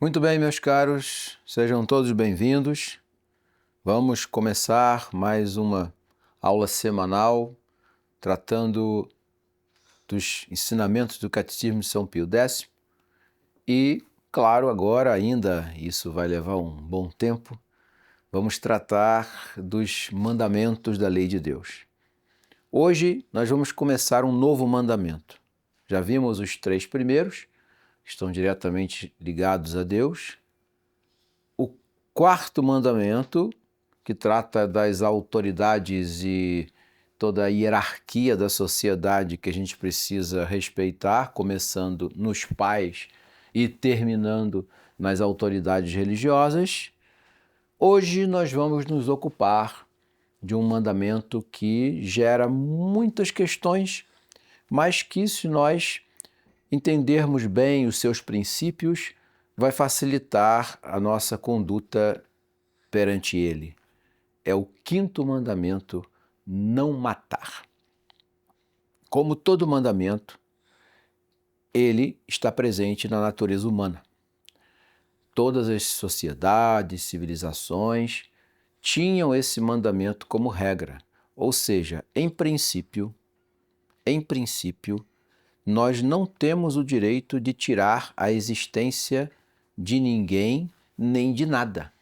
Muito bem, meus caros, sejam todos bem-vindos. Vamos começar mais uma aula semanal tratando dos ensinamentos do Catecismo de São Pio X. E, claro, agora ainda, isso vai levar um bom tempo, vamos tratar dos mandamentos da lei de Deus. Hoje nós vamos começar um novo mandamento. Já vimos os 3 primeiros, que estão diretamente ligados a Deus. O 4º mandamento, que trata das autoridades e toda a hierarquia da sociedade que a gente precisa respeitar, começando nos pais e terminando nas autoridades religiosas. Hoje nós vamos nos ocupar de um mandamento que gera muitas questões, mas que, se nós entendermos bem os seus princípios, vai facilitar a nossa conduta perante ele. É o 5º mandamento: não matar. Como todo mandamento, ele está presente na natureza humana. Todas as sociedades, civilizações tinham esse mandamento como regra, ou seja, em princípio, nós não temos o direito de tirar a existência de ninguém nem de nada.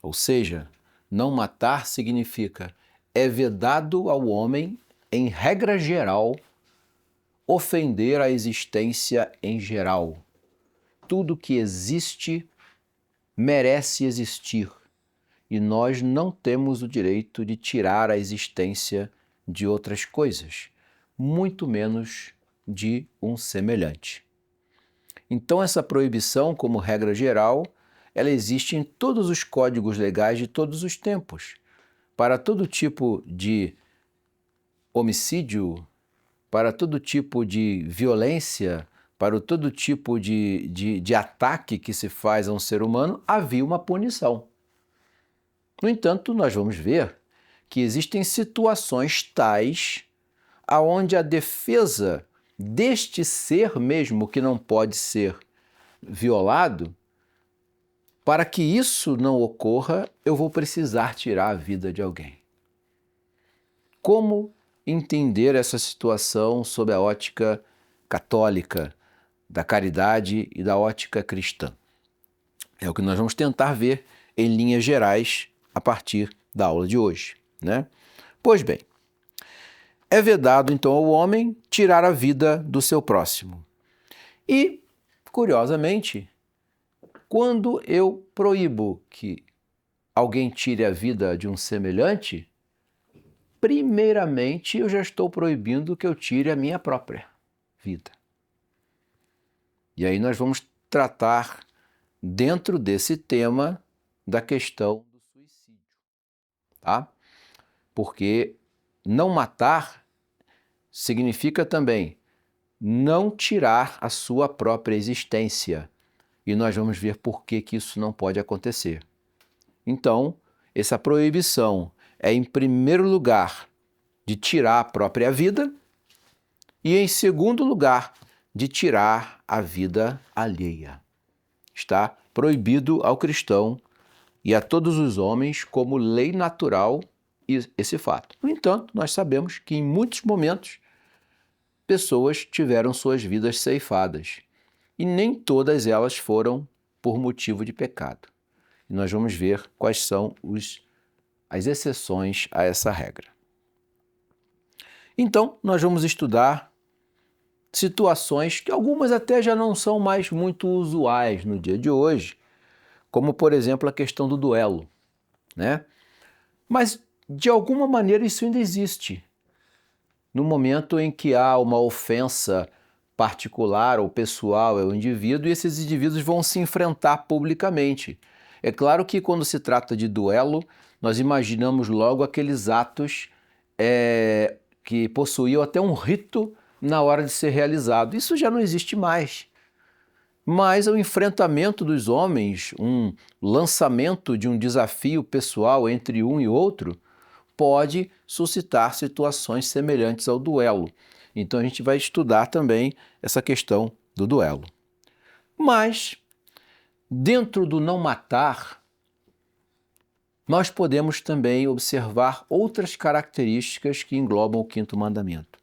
Ou seja, não matar significa é vedado ao homem, em regra geral, ofender a existência em geral. Tudo que existe merece existir e nós não temos o direito de tirar a existência de outras coisas, muito menos de um semelhante. Então, essa proibição, como regra geral, ela existe em todos os códigos legais de todos os tempos. Para todo tipo de homicídio, para todo tipo de violência, para todo tipo de ataque que se faz a um ser humano, havia uma punição. No entanto, nós vamos ver que existem situações tais aonde a defesa deste ser mesmo que não pode ser violado, para que isso não ocorra, eu vou precisar tirar a vida de alguém. Como entender essa situação sob a ótica católica, da caridade e da ótica cristã? É o que nós vamos tentar ver em linhas gerais a partir da aula de hoje, né? Pois bem, é vedado então ao homem tirar a vida do seu próximo. E, curiosamente, quando eu proíbo que alguém tire a vida de um semelhante, primeiramente eu já estou proibindo que eu tire a minha própria vida. E aí nós vamos tratar, dentro desse tema, da questão do suicídio, tá? Porque não matar significa também não tirar a sua própria existência. E nós vamos ver por que isso não pode acontecer. Então, essa proibição é, em primeiro lugar, de tirar a própria vida e, em segundo lugar, de tirar a vida alheia. Está proibido ao cristão e a todos os homens como lei natural esse fato. No entanto, nós sabemos que em muitos momentos pessoas tiveram suas vidas ceifadas e nem todas elas foram por motivo de pecado. E nós vamos ver quais são as exceções a essa regra. Então, nós vamos estudar situações que algumas até já não são mais muito usuais no dia de hoje, como, por exemplo, a questão do duelo, né? Mas, de alguma maneira, isso ainda existe. No momento em que há uma ofensa particular ou pessoal ao indivíduo, e esses indivíduos vão se enfrentar publicamente. É claro que quando se trata de duelo, nós imaginamos logo aqueles atos que possuíam até um rito na hora de ser realizado. Isso já não existe mais. Mas o enfrentamento dos homens, um lançamento de um desafio pessoal entre um e outro, pode suscitar situações semelhantes ao duelo. Então a gente vai estudar também essa questão do duelo. Mas dentro do não matar, nós podemos também observar outras características que englobam o quinto mandamento.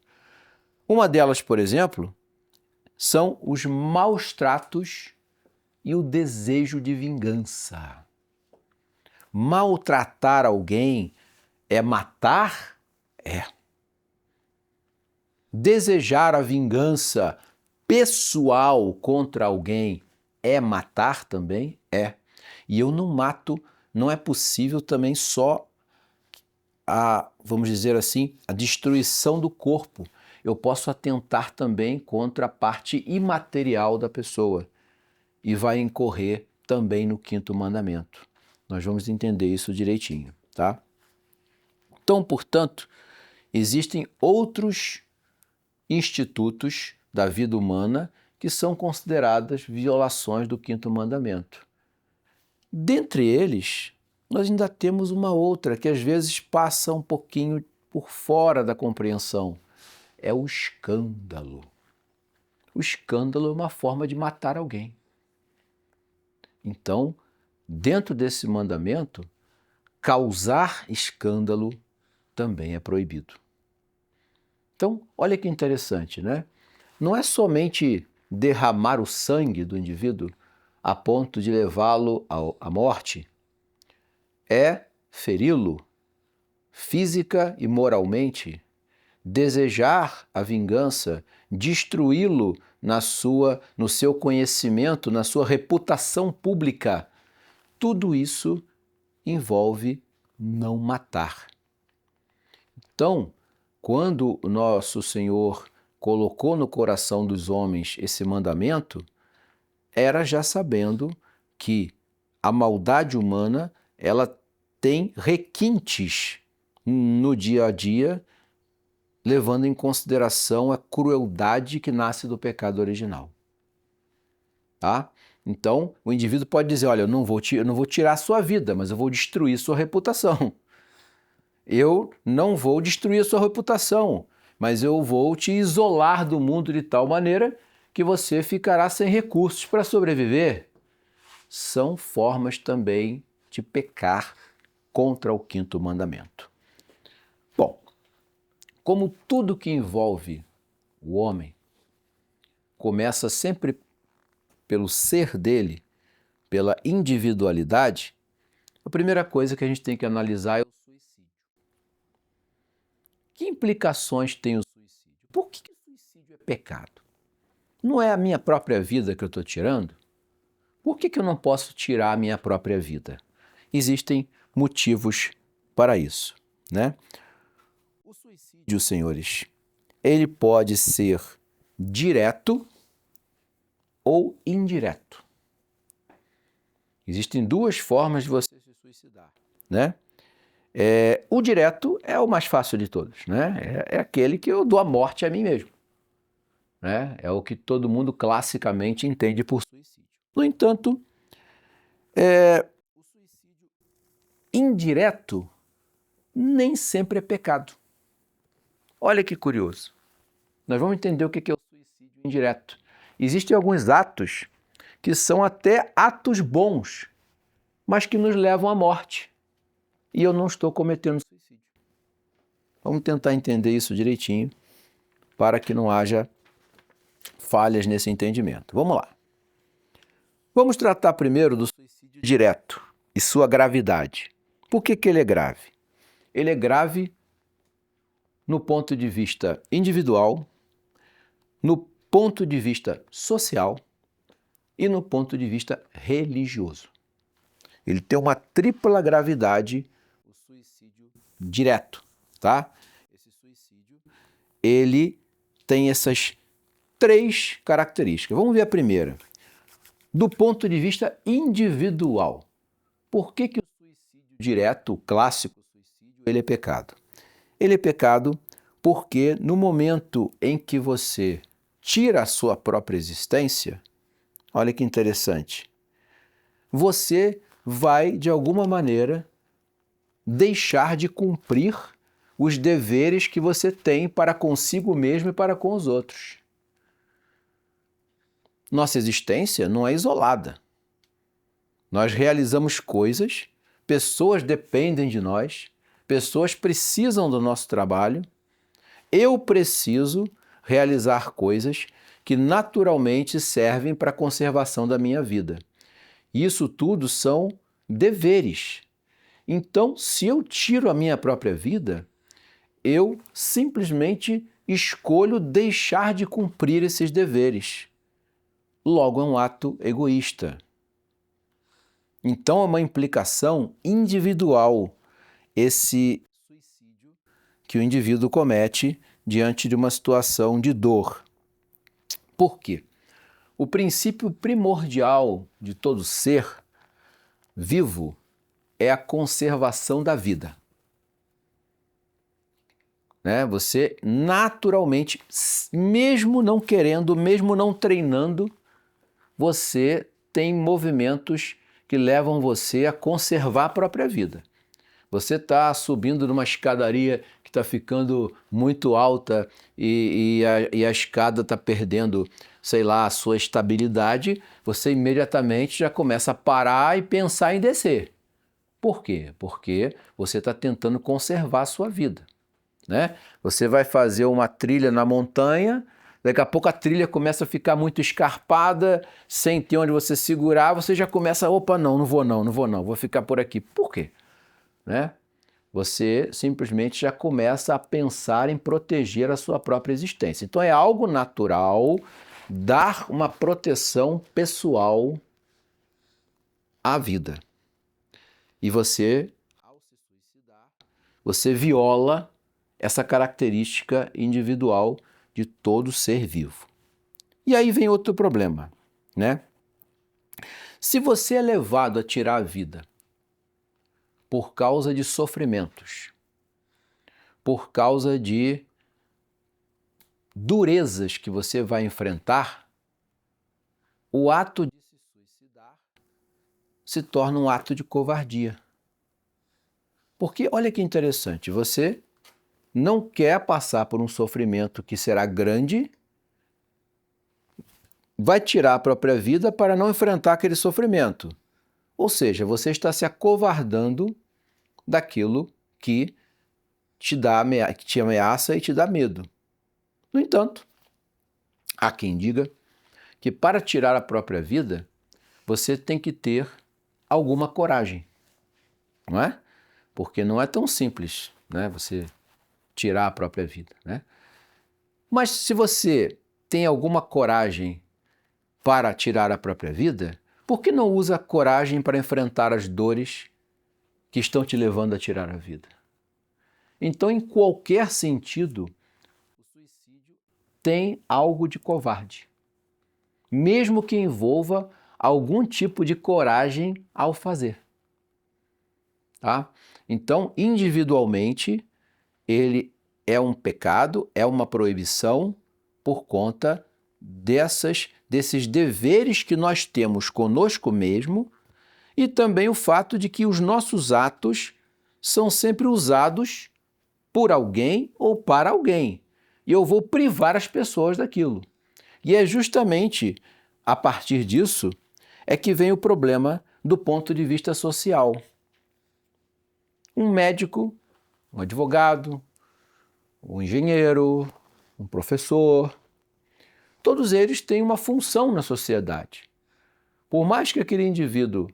Uma delas, por exemplo, são os maus tratos e o desejo de vingança. Maltratar alguém é matar? É. Desejar a vingança pessoal contra alguém é matar também? É. E eu não mato, não é possível também só vamos dizer assim, a destruição do corpo. Eu posso atentar também contra a parte imaterial da pessoa e vai incorrer também no quinto mandamento. Nós vamos entender isso direitinho, tá? Então, portanto, existem outros institutos da vida humana que são consideradas violações do quinto mandamento. Dentre eles, nós ainda temos uma outra que às vezes passa um pouquinho por fora da compreensão. É o escândalo. O escândalo é uma forma de matar alguém. Então, dentro desse mandamento, causar escândalo também é proibido. Então, olha que interessante, né? Não é somente derramar o sangue do indivíduo a ponto de levá-lo à morte, é feri-lo física e moralmente, desejar a vingança, destruí-lo no seu conhecimento, na sua reputação pública. Tudo isso envolve não matar. Então, quando o nosso Senhor colocou no coração dos homens esse mandamento, era já sabendo que a maldade humana, ela tem requintes no dia a dia, levando em consideração a crueldade que nasce do pecado original. Tá? Então, o indivíduo pode dizer, olha, eu não vou tirar a sua vida, mas eu vou destruir sua reputação. Eu não vou destruir a sua reputação, mas eu vou te isolar do mundo de tal maneira que você ficará sem recursos para sobreviver. São formas também de pecar contra o quinto mandamento. Bom, como tudo que envolve o homem começa sempre pelo ser dele, pela individualidade, a primeira coisa que a gente tem que analisar é o suicídio. Que implicações tem o suicídio? Por que o suicídio é pecado? Não é a minha própria vida que eu estou tirando? Por que eu não posso tirar a minha própria vida? Existem motivos para isso, né? O suicídio, senhores, ele pode ser direto ou indireto. Existem duas formas de você se suicidar, né? O direto é o mais fácil de todos, né? É aquele que eu dou a morte a mim mesmo, né? É o que todo mundo classicamente entende por suicídio. No entanto, o suicídio indireto nem sempre é pecado. Olha que curioso. Nós vamos entender o que é o suicídio indireto. Existem alguns atos que são até atos bons, mas que nos levam à morte. E eu não estou cometendo suicídio. Vamos tentar entender isso direitinho para que não haja falhas nesse entendimento. Vamos lá. Vamos tratar primeiro do suicídio direto e sua gravidade. Por que ele é grave? Ele é grave no ponto de vista individual, no ponto de vista social e no ponto de vista religioso. Ele tem uma tripla gravidade, o suicídio direto, tá? Esse suicídio, ele tem essas três características. Vamos ver a primeira. Do ponto de vista individual. Por que o suicídio direto, o clássico suicídio, ele é pecado? Ele é pecado porque no momento em que você tira a sua própria existência, olha que interessante, você vai, de alguma maneira, deixar de cumprir os deveres que você tem para consigo mesmo e para com os outros. Nossa existência não é isolada. Nós realizamos coisas, pessoas dependem de nós, pessoas precisam do nosso trabalho. Eu preciso realizar coisas que naturalmente servem para a conservação da minha vida. Isso tudo são deveres. Então, se eu tiro a minha própria vida, eu simplesmente escolho deixar de cumprir esses deveres. Logo, é um ato egoísta. Então, é uma implicação individual esse suicídio que o indivíduo comete diante de uma situação de dor. Por quê? O princípio primordial de todo ser vivo é a conservação da vida. Você naturalmente, mesmo não querendo, mesmo não treinando, você tem movimentos que levam você a conservar a própria vida. Você está subindo numa escadaria que está ficando muito alta e a escada está perdendo, sei lá, a sua estabilidade, você imediatamente já começa a parar e pensar em descer. Por quê? Porque você está tentando conservar a sua vida. Você vai fazer uma trilha na montanha, daqui a pouco a trilha começa a ficar muito escarpada, sem ter onde você segurar, você já começa, opa, não vou não, vou ficar por aqui. Por quê? Você simplesmente já começa a pensar em proteger a sua própria existência. Então é algo natural dar uma proteção pessoal à vida. E você, ao se suicidar, você viola essa característica individual de todo ser vivo. E aí vem outro problema, Se você é levado a tirar a vida por causa de sofrimentos, por causa de durezas que você vai enfrentar, o ato de se suicidar se torna um ato de covardia. Porque olha que interessante, você não quer passar por um sofrimento que será grande, vai tirar a própria vida para não enfrentar aquele sofrimento. Ou seja, você está se acovardando daquilo que te ameaça e te dá medo. No entanto, há quem diga que para tirar a própria vida, você tem que ter alguma coragem, não é? Porque não é tão simples, você tirar a própria vida, Mas se você tem alguma coragem para tirar a própria vida, por que não usa coragem para enfrentar as dores que estão te levando a tirar a vida? Então, em qualquer sentido, o suicídio tem algo de covarde, mesmo que envolva algum tipo de coragem ao fazer. Então, individualmente, ele é um pecado, é uma proibição por conta desses deveres que nós temos conosco mesmo e também o fato de que os nossos atos são sempre usados por alguém ou para alguém. E eu vou privar as pessoas daquilo. E é justamente a partir disso é que vem o problema do ponto de vista social. Um médico, um advogado, um engenheiro, um professor, todos eles têm uma função na sociedade. Por mais que aquele indivíduo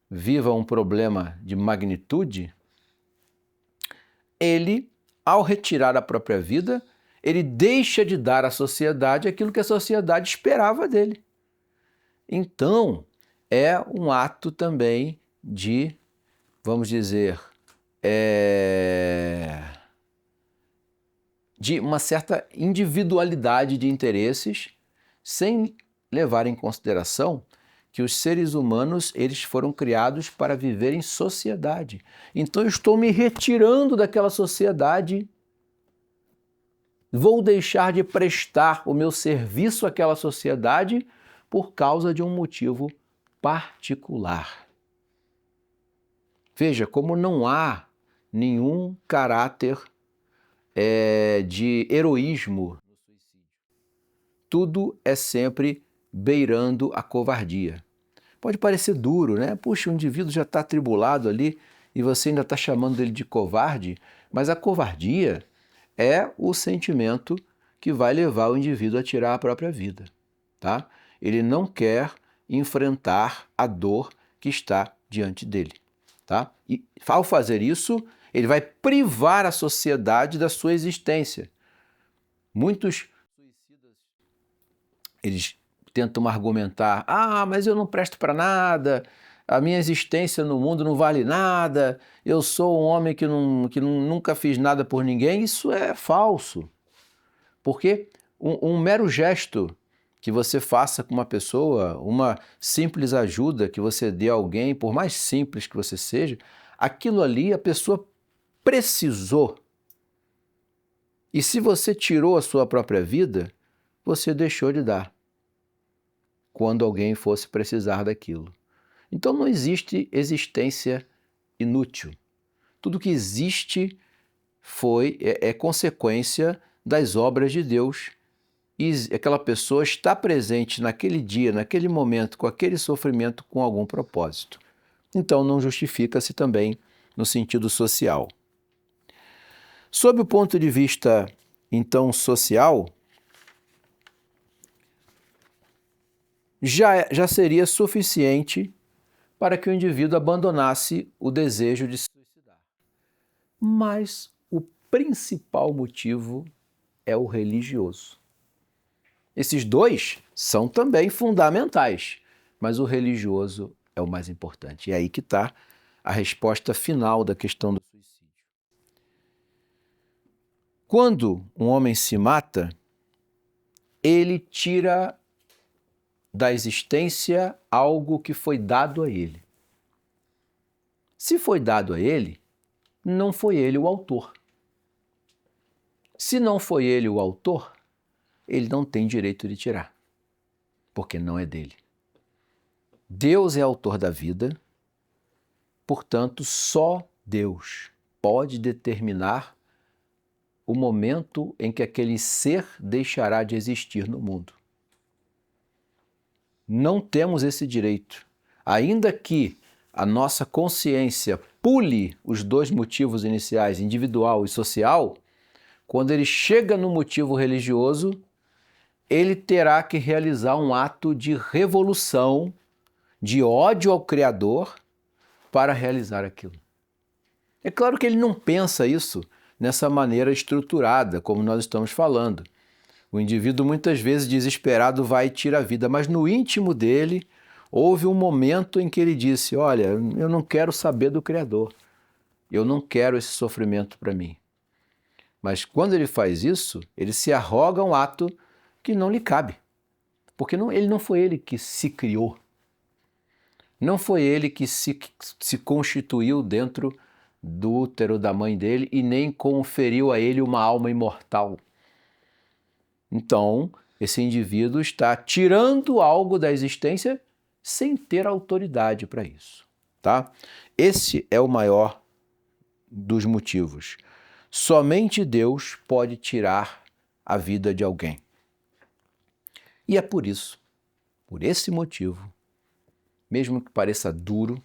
viva um problema de magnitude, ele, ao retirar a própria vida, ele deixa de dar à sociedade aquilo que a sociedade esperava dele. Então, é um ato também de, vamos dizer, de uma certa individualidade de interesses, sem levar em consideração que os seres humanos eles foram criados para viver em sociedade. Então eu estou me retirando daquela sociedade, vou deixar de prestar o meu serviço àquela sociedade por causa de um motivo particular. Veja como não há nenhum caráter de heroísmo no suicídio. Tudo é sempre beirando a covardia. Pode parecer duro, né? Puxa, o indivíduo já está atribulado ali e você ainda está chamando ele de covarde, mas a covardia é o sentimento que vai levar o indivíduo a tirar a própria vida, tá? Ele não quer enfrentar a dor que está diante dele, tá? E ao fazer isso, ele vai privar a sociedade da sua existência. Muitos suicidas, eles tentam argumentar: mas eu não presto para nada, a minha existência no mundo não vale nada, eu sou um homem que nunca fiz nada por ninguém. Isso é falso, porque um mero gesto que você faça com uma pessoa, uma simples ajuda que você dê a alguém, por mais simples que você seja, aquilo ali a pessoa precisou. E se você tirou a sua própria vida, você deixou de dar quando alguém fosse precisar daquilo. Então não existe existência inútil. Tudo que existe é consequência das obras de Deus. E aquela pessoa está presente naquele dia, naquele momento, com aquele sofrimento, com algum propósito. Então não justifica-se também no sentido social. Sob o ponto de vista, então, social, já seria suficiente para que o indivíduo abandonasse o desejo de se suicidar. Mas o principal motivo é o religioso. Esses dois são também fundamentais, mas o religioso é o mais importante. E é aí que está a resposta final da questão do suicídio. Quando um homem se mata, ele tira da existência algo que foi dado a ele. Se foi dado a ele, não foi ele o autor. Se não foi ele o autor, ele não tem direito de tirar, porque não é dele. Deus é autor da vida, portanto, só Deus pode determinar o momento em que aquele ser deixará de existir no mundo. Não temos esse direito. Ainda que a nossa consciência pule os dois motivos iniciais, individual e social, quando ele chega no motivo religioso, ele terá que realizar um ato de revolução, de ódio ao Criador, para realizar aquilo. É claro que ele não pensa isso nessa maneira estruturada, como nós estamos falando. O indivíduo muitas vezes desesperado vai e tira a vida, mas no íntimo dele houve um momento em que ele disse: olha, eu não quero saber do Criador, eu não quero esse sofrimento para mim. Mas quando ele faz isso, ele se arroga um ato que não lhe cabe, porque ele não foi ele que se criou, não foi ele que se constituiu dentro do útero da mãe dele e nem conferiu a ele uma alma imortal. Então, esse indivíduo está tirando algo da existência sem ter autoridade para isso, tá? Esse é o maior dos motivos. Somente Deus pode tirar a vida de alguém. E é por isso, por esse motivo, mesmo que pareça duro,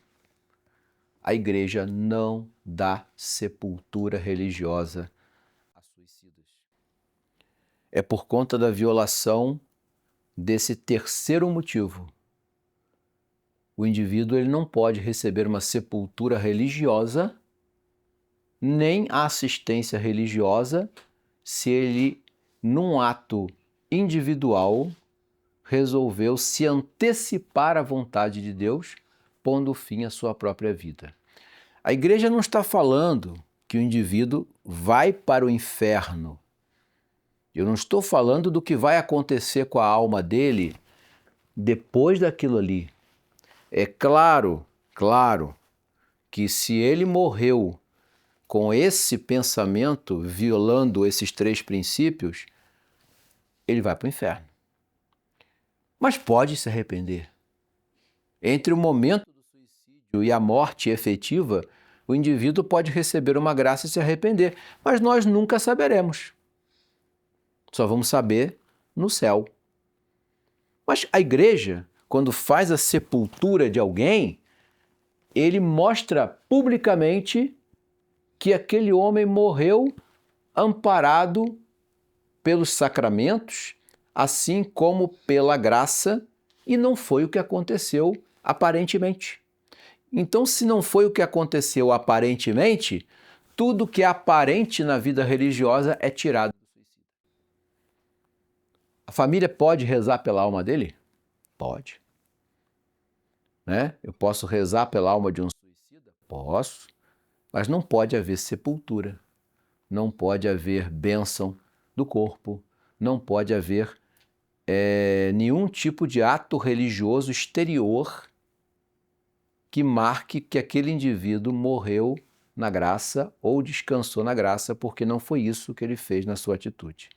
a igreja não dá sepultura religiosa a suicidas. É por conta da violação desse terceiro motivo. O indivíduo ele não pode receber uma sepultura religiosa, nem assistência religiosa, se ele, num ato individual, resolveu se antecipar à vontade de Deus, pondo fim à sua própria vida. A igreja não está falando que o indivíduo vai para o inferno. Eu não estou falando do que vai acontecer com a alma dele depois daquilo ali. É claro que se ele morreu com esse pensamento, violando esses três princípios, ele vai para o inferno. Mas pode se arrepender. Entre o momento do suicídio e a morte efetiva, o indivíduo pode receber uma graça e se arrepender, mas nós nunca saberemos. Só vamos saber no céu. Mas a igreja, quando faz a sepultura de alguém, ele mostra publicamente que aquele homem morreu amparado pelos sacramentos, assim como pela graça, e não foi o que aconteceu aparentemente. Então, se não foi o que aconteceu aparentemente, tudo que é aparente na vida religiosa é tirado. A família pode rezar pela alma dele? Pode. Né? Eu posso rezar pela alma de um suicida? Posso. Mas não pode haver sepultura, não pode haver bênção do corpo, não pode haver nenhum tipo de ato religioso exterior que marque que aquele indivíduo morreu na graça ou descansou na graça, porque não foi isso que ele fez na sua atitude.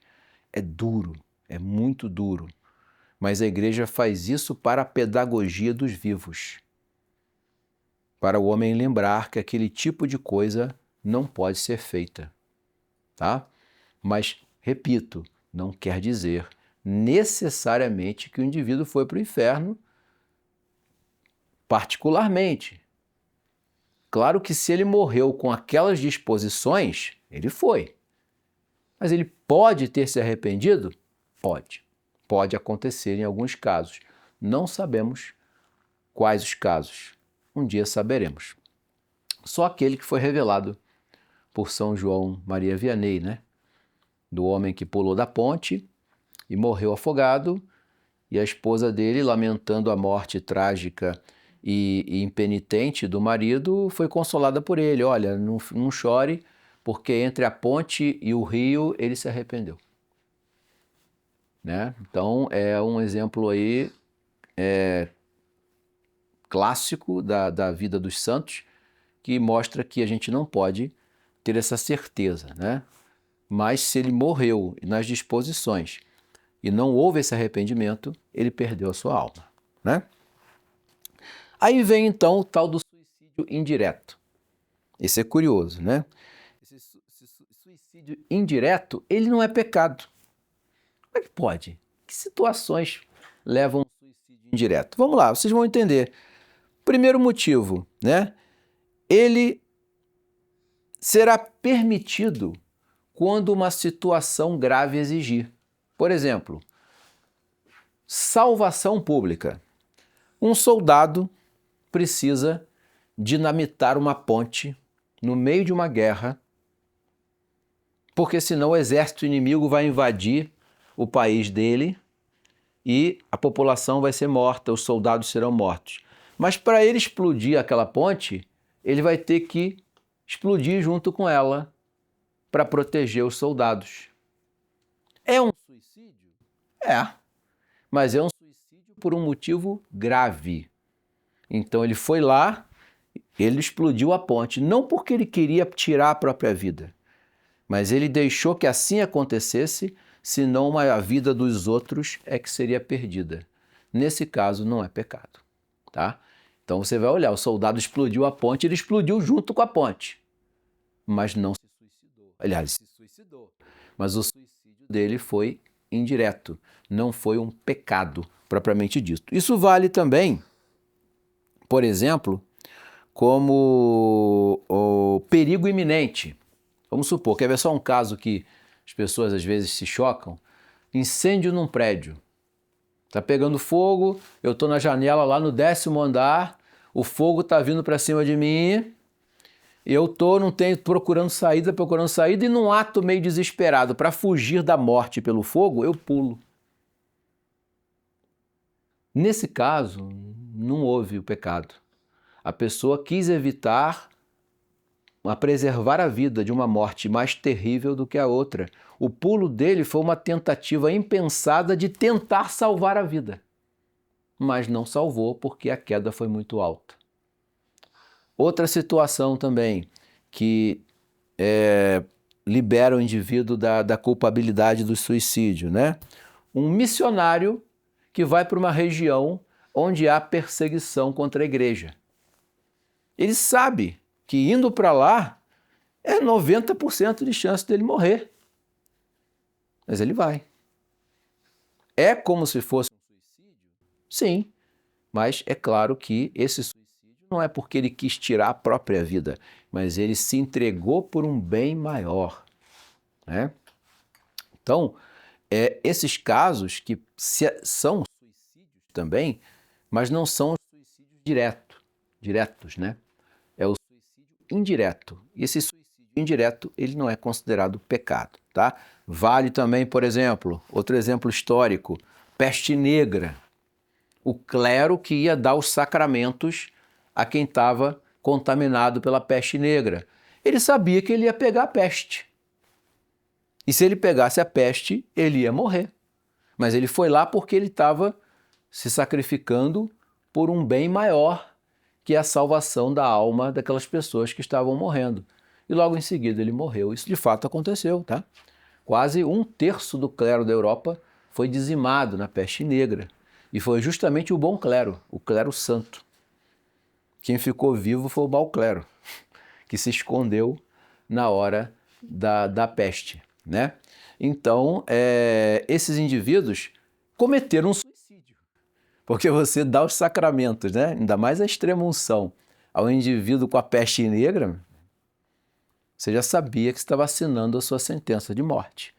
É duro, é muito duro, mas a igreja faz isso para a pedagogia dos vivos, para o homem lembrar que aquele tipo de coisa não pode ser feita, tá? Mas, repito, não quer dizer necessariamente que o indivíduo foi para o inferno particularmente. Claro que se ele morreu com aquelas disposições, ele foi. Mas ele pode ter se arrependido? Pode. Pode acontecer em alguns casos. Não sabemos quais os casos. Um dia saberemos. Só aquele que foi revelado por São João Maria Vianney, né? Do homem que pulou da ponte e morreu afogado, e a esposa dele, lamentando a morte trágica e impenitente do marido, foi consolada por ele. Olha, não chore, porque entre a ponte e o rio ele se arrependeu. Né? Então é um exemplo aí clássico da vida dos santos, que mostra que a gente não pode ter essa certeza, né? Mas se ele morreu nas disposições e não houve esse arrependimento, ele perdeu a sua alma, né? Aí vem então o tal do suicídio indireto. Esse é curioso, né? Esse suicídio indireto, ele não é pecado. Como é que pode? Que situações levam ao suicídio indireto? Vamos lá, vocês vão entender. Primeiro motivo, né? Ele será permitido quando uma situação grave exigir. Por exemplo, salvação pública. Um soldado precisa dinamitar uma ponte no meio de uma guerra, porque senão o exército inimigo vai invadir o país dele e a população vai ser morta, os soldados serão mortos. Mas para ele explodir aquela ponte, ele vai ter que explodir junto com ela para proteger os soldados. É um suicídio? É, mas é um suicídio por um motivo grave. Então ele foi lá, ele explodiu a ponte, não porque ele queria tirar a própria vida, mas ele deixou que assim acontecesse, senão a vida dos outros é que seria perdida. Nesse caso não é pecado, tá? Então você vai olhar, o soldado explodiu a ponte, ele explodiu junto com a ponte, mas não se suicidou. Aliás, ele se suicidou, mas o suicídio dele foi indireto, não foi um pecado propriamente dito. Isso vale também, por exemplo, como o perigo iminente. Vamos supor, quer ver só um caso que as pessoas às vezes se chocam? Incêndio num prédio. Tá pegando fogo, eu tô na janela lá no 10º andar, o fogo tá vindo para cima de mim, eu não tenho procurando saída, e num ato meio desesperado para fugir da morte pelo fogo, eu pulo. Nesse caso, não houve o pecado. A pessoa quis evitar a preservar a vida de uma morte mais terrível do que a outra. O pulo dele foi uma tentativa impensada de tentar salvar a vida, mas não salvou porque a queda foi muito alta. Outra situação também que libera o indivíduo da culpabilidade do suicídio, né? Um missionário que vai para uma região onde há perseguição contra a igreja. Ele sabe que indo para lá é 90% de chance dele morrer. Mas ele vai. É como se fosse um suicídio? Sim, Mas é claro que esse suicídio não é porque ele quis tirar a própria vida, mas ele se entregou por um bem maior, né? Então, esses casos que são suicídios também, mas não são os suicídios diretos, né? É o suicídio indireto. E esse suicídio indireto, ele não é considerado pecado, tá? Vale também, por exemplo, outro exemplo histórico, peste negra. O clero que ia dar os sacramentos a quem estava contaminado pela peste negra. Ele sabia que ele ia pegar a peste. E se ele pegasse a peste, ele ia morrer. Mas ele foi lá porque ele estava se sacrificando por um bem maior, que é a salvação da alma daquelas pessoas que estavam morrendo. E logo em seguida ele morreu. Isso de fato aconteceu, tá? Quase 1/3 do clero da Europa foi dizimado na peste negra. E foi justamente o bom clero, o clero santo. Quem ficou vivo foi o mau clero, que se escondeu na hora da peste, né? Então, esses indivíduos cometeram um suicídio, porque você dá os sacramentos, né? Ainda mais a extrema-unção ao indivíduo com a peste negra, você já sabia que estava assinando a sua sentença de morte.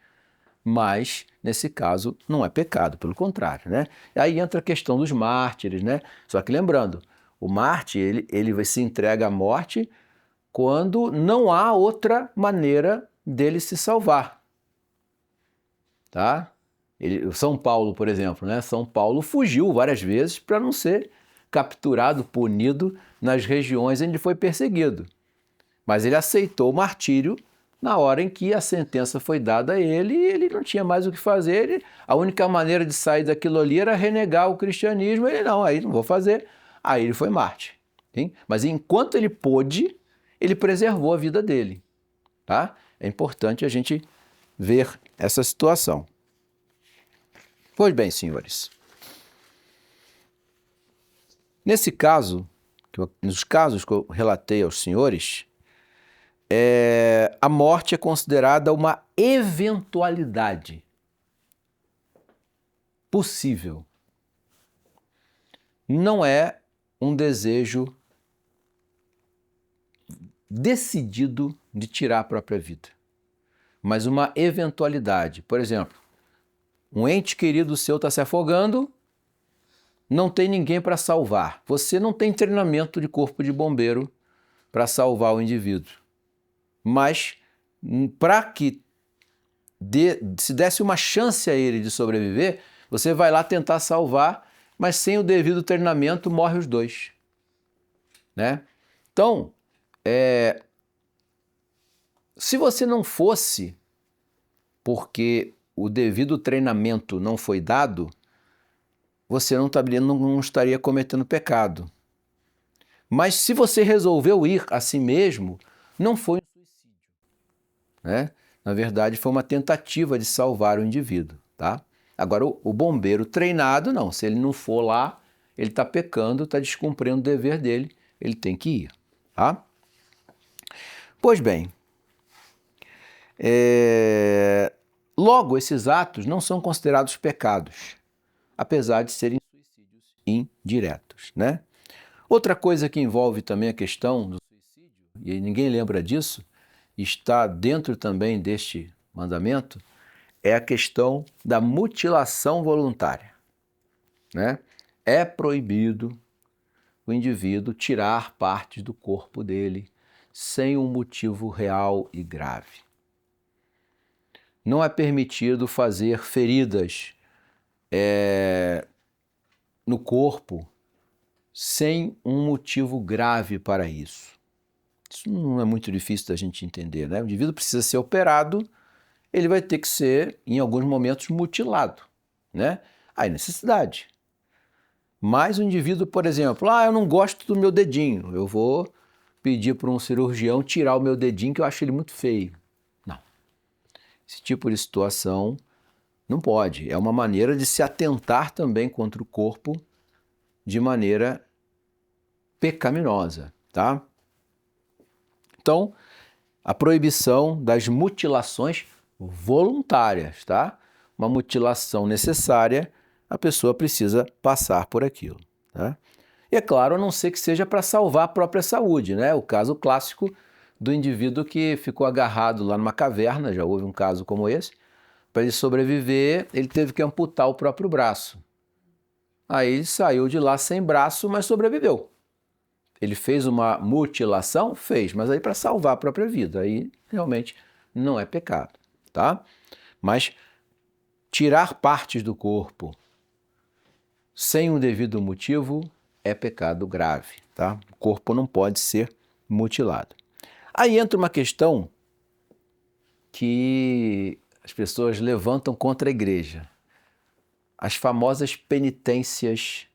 Mas, nesse caso, não é pecado, pelo contrário, né? Aí entra a questão dos mártires, né? Só que lembrando, o mártir, ele se entrega à morte quando não há outra maneira dele se salvar, tá? São Paulo, por exemplo, né? São Paulo fugiu várias vezes para não ser capturado, punido nas regiões onde foi perseguido. Mas ele aceitou o martírio na hora em que a sentença foi dada a ele e ele não tinha mais o que fazer. A única maneira de sair daquilo ali era renegar o cristianismo. Ele não vou fazer. Aí ele foi mártir. Hein? Mas enquanto ele pôde, ele preservou a vida dele. Tá? É importante a gente ver essa situação. Pois bem, senhores. Nesse caso, nos casos que eu relatei aos senhores, a morte é considerada uma eventualidade possível. Não é um desejo decidido de tirar a própria vida, mas uma eventualidade. Por exemplo, um ente querido seu está se afogando, não tem ninguém para salvar. Você não tem treinamento de corpo de bombeiro para salvar o indivíduo. Mas para que se desse uma chance a ele de sobreviver, você vai lá tentar salvar, mas sem o devido treinamento morre os dois, né? Então, se você não fosse porque o devido treinamento não foi dado, você não estaria cometendo pecado. Mas se você resolveu ir a si mesmo, não foi um suicídio, né? Na verdade, foi uma tentativa de salvar o indivíduo, tá? Agora, o bombeiro treinado, não. Se ele não for lá, ele está pecando, está descumprindo o dever dele, ele tem que ir, tá? Pois bem, logo, esses atos não são considerados pecados, apesar de serem suicídios indiretos, né? Outra coisa que envolve também a questão do suicídio, e ninguém lembra disso, está dentro também deste mandamento, é a questão da mutilação voluntária, né? É proibido o indivíduo tirar partes do corpo dele sem um motivo real e grave. Não é permitido fazer feridas no corpo sem um motivo grave para isso. Isso não é muito difícil da gente entender, né? O indivíduo precisa ser operado, ele vai ter que ser, em alguns momentos, mutilado, né? Aí, necessidade. Mas o indivíduo, por exemplo, eu não gosto do meu dedinho, eu vou pedir para um cirurgião tirar o meu dedinho que eu acho ele muito feio. Não. Esse tipo de situação não pode. É uma maneira de se atentar também contra o corpo de maneira pecaminosa, tá? Então, a proibição das mutilações voluntárias, tá? Uma mutilação necessária, a pessoa precisa passar por aquilo, né? E é claro, a não ser que seja para salvar a própria saúde, né? O caso clássico do indivíduo que ficou agarrado lá numa caverna, já houve um caso como esse, para ele sobreviver, ele teve que amputar o próprio braço. Aí ele saiu de lá sem braço, mas sobreviveu. Ele fez uma mutilação? Fez, mas aí para salvar a própria vida. Aí realmente não é pecado, tá? Mas tirar partes do corpo sem um devido motivo é pecado grave, tá? O corpo não pode ser mutilado. Aí entra uma questão que as pessoas levantam contra a igreja. As famosas penitências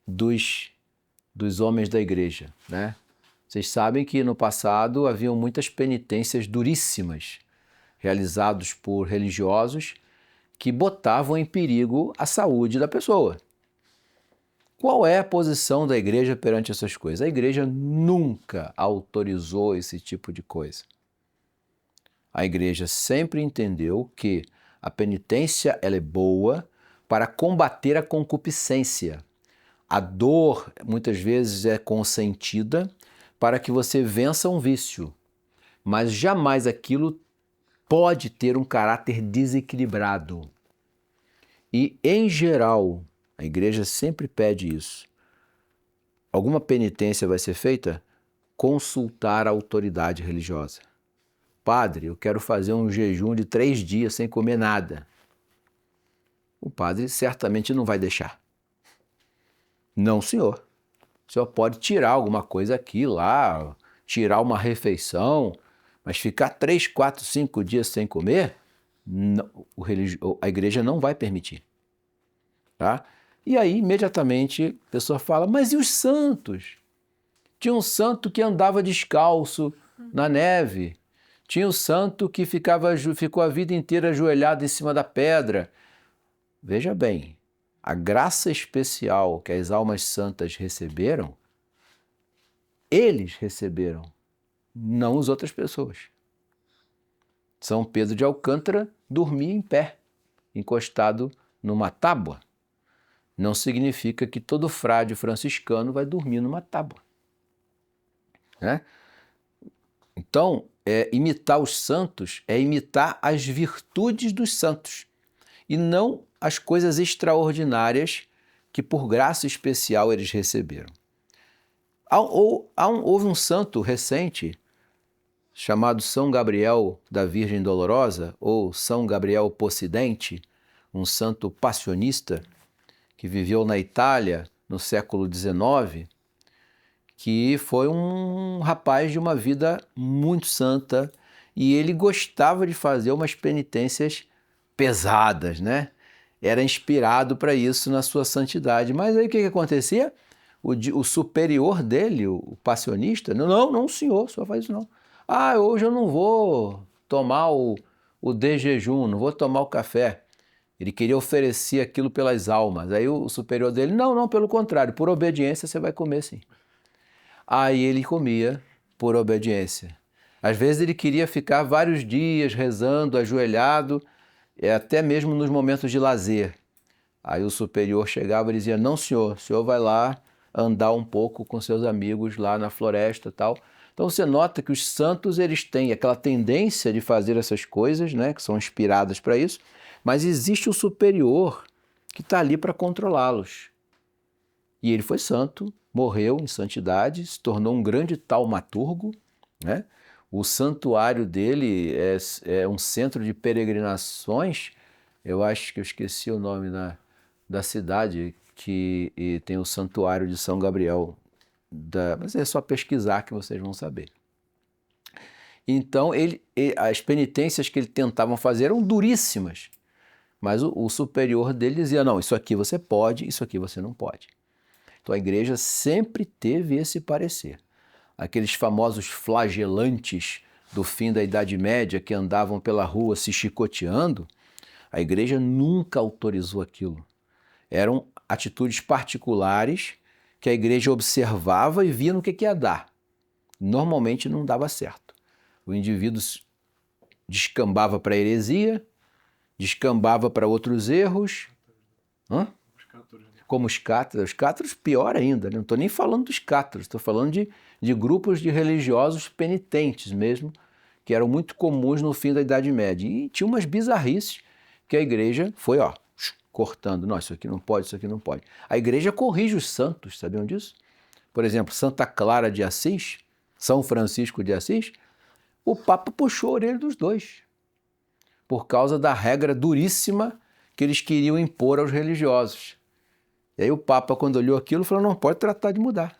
dos homens da igreja, né? Vocês sabem que no passado haviam muitas penitências duríssimas realizadas por religiosos que botavam em perigo a saúde da pessoa. Qual é a posição da igreja perante essas coisas? A igreja nunca autorizou esse tipo de coisa. A igreja sempre entendeu que a penitência ela é boa para combater a concupiscência. A dor, muitas vezes, é consentida para que você vença um vício, mas jamais aquilo pode ter um caráter desequilibrado. E, em geral, a igreja sempre pede isso. Alguma penitência vai ser feita? Consultar a autoridade religiosa. Padre, eu quero fazer um jejum de 3 dias sem comer nada. O padre certamente não vai deixar. Não, senhor. O senhor pode tirar alguma coisa aqui, lá, tirar uma refeição, mas ficar 3, 4, 5 dias sem comer, não, a igreja não vai permitir. Tá? E aí, imediatamente, a pessoa fala, mas e os santos? Tinha um santo que andava descalço na neve. Tinha um santo que ficou a vida inteira ajoelhado em cima da pedra. Veja bem, a graça especial que as almas santas receberam, eles receberam, não as outras pessoas. São Pedro de Alcântara dormia em pé, encostado numa tábua. Não significa que todo frade franciscano vai dormir numa tábua, né? Então, imitar os santos é imitar as virtudes dos santos e não as coisas extraordinárias que por graça especial eles receberam. Houve um santo recente chamado São Gabriel da Virgem Dolorosa ou São Gabriel Possidente, um santo passionista que viveu na Itália no século XIX, que foi um rapaz de uma vida muito santa e ele gostava de fazer umas penitências pesadas, né? Era inspirado para isso na sua santidade. Mas aí o que acontecia? O superior dele, o passionista, não, senhor, o senhor faz isso não. Ah, hoje eu não vou tomar o de jejum, não vou tomar o café. Ele queria oferecer aquilo pelas almas. Aí o superior dele, não, pelo contrário, por obediência você vai comer sim. Aí ele comia por obediência. Às vezes ele queria ficar vários dias rezando, ajoelhado, até mesmo nos momentos de lazer. Aí o superior chegava e dizia, não senhor, o senhor vai lá andar um pouco com seus amigos lá na floresta e tal. Então você nota que os santos eles têm aquela tendência de fazer essas coisas, né, que são inspiradas para isso, mas existe o superior que está ali para controlá-los. E ele foi santo, morreu em santidade, se tornou um grande taumaturgo, né? O santuário dele é um centro de peregrinações, eu acho que eu esqueci o nome da cidade, que tem o santuário de São Gabriel, mas é só pesquisar que vocês vão saber. Então, as penitências que ele tentava fazer eram duríssimas, mas o superior dele dizia, não, isso aqui você pode, isso aqui você não pode. Então a igreja sempre teve esse parecer. Aqueles famosos flagelantes do fim da Idade Média que andavam pela rua se chicoteando, a igreja nunca autorizou aquilo. Eram atitudes particulares que a igreja observava e via no que ia dar. Normalmente não dava certo. O indivíduo descambava para a heresia, descambava para outros erros. como os cátaros pior ainda, né? Não estou nem falando dos cátaros, estou falando de grupos de religiosos penitentes mesmo, que eram muito comuns no fim da Idade Média. E tinha umas bizarrices que a igreja foi, cortando. Não, isso aqui não pode, isso aqui não pode. A igreja corrige os santos, sabiam disso? Por exemplo, Santa Clara de Assis, São Francisco de Assis, o Papa puxou a orelha dos dois, por causa da regra duríssima que eles queriam impor aos religiosos. E aí o Papa, quando olhou aquilo, falou, não pode tratar de mudar,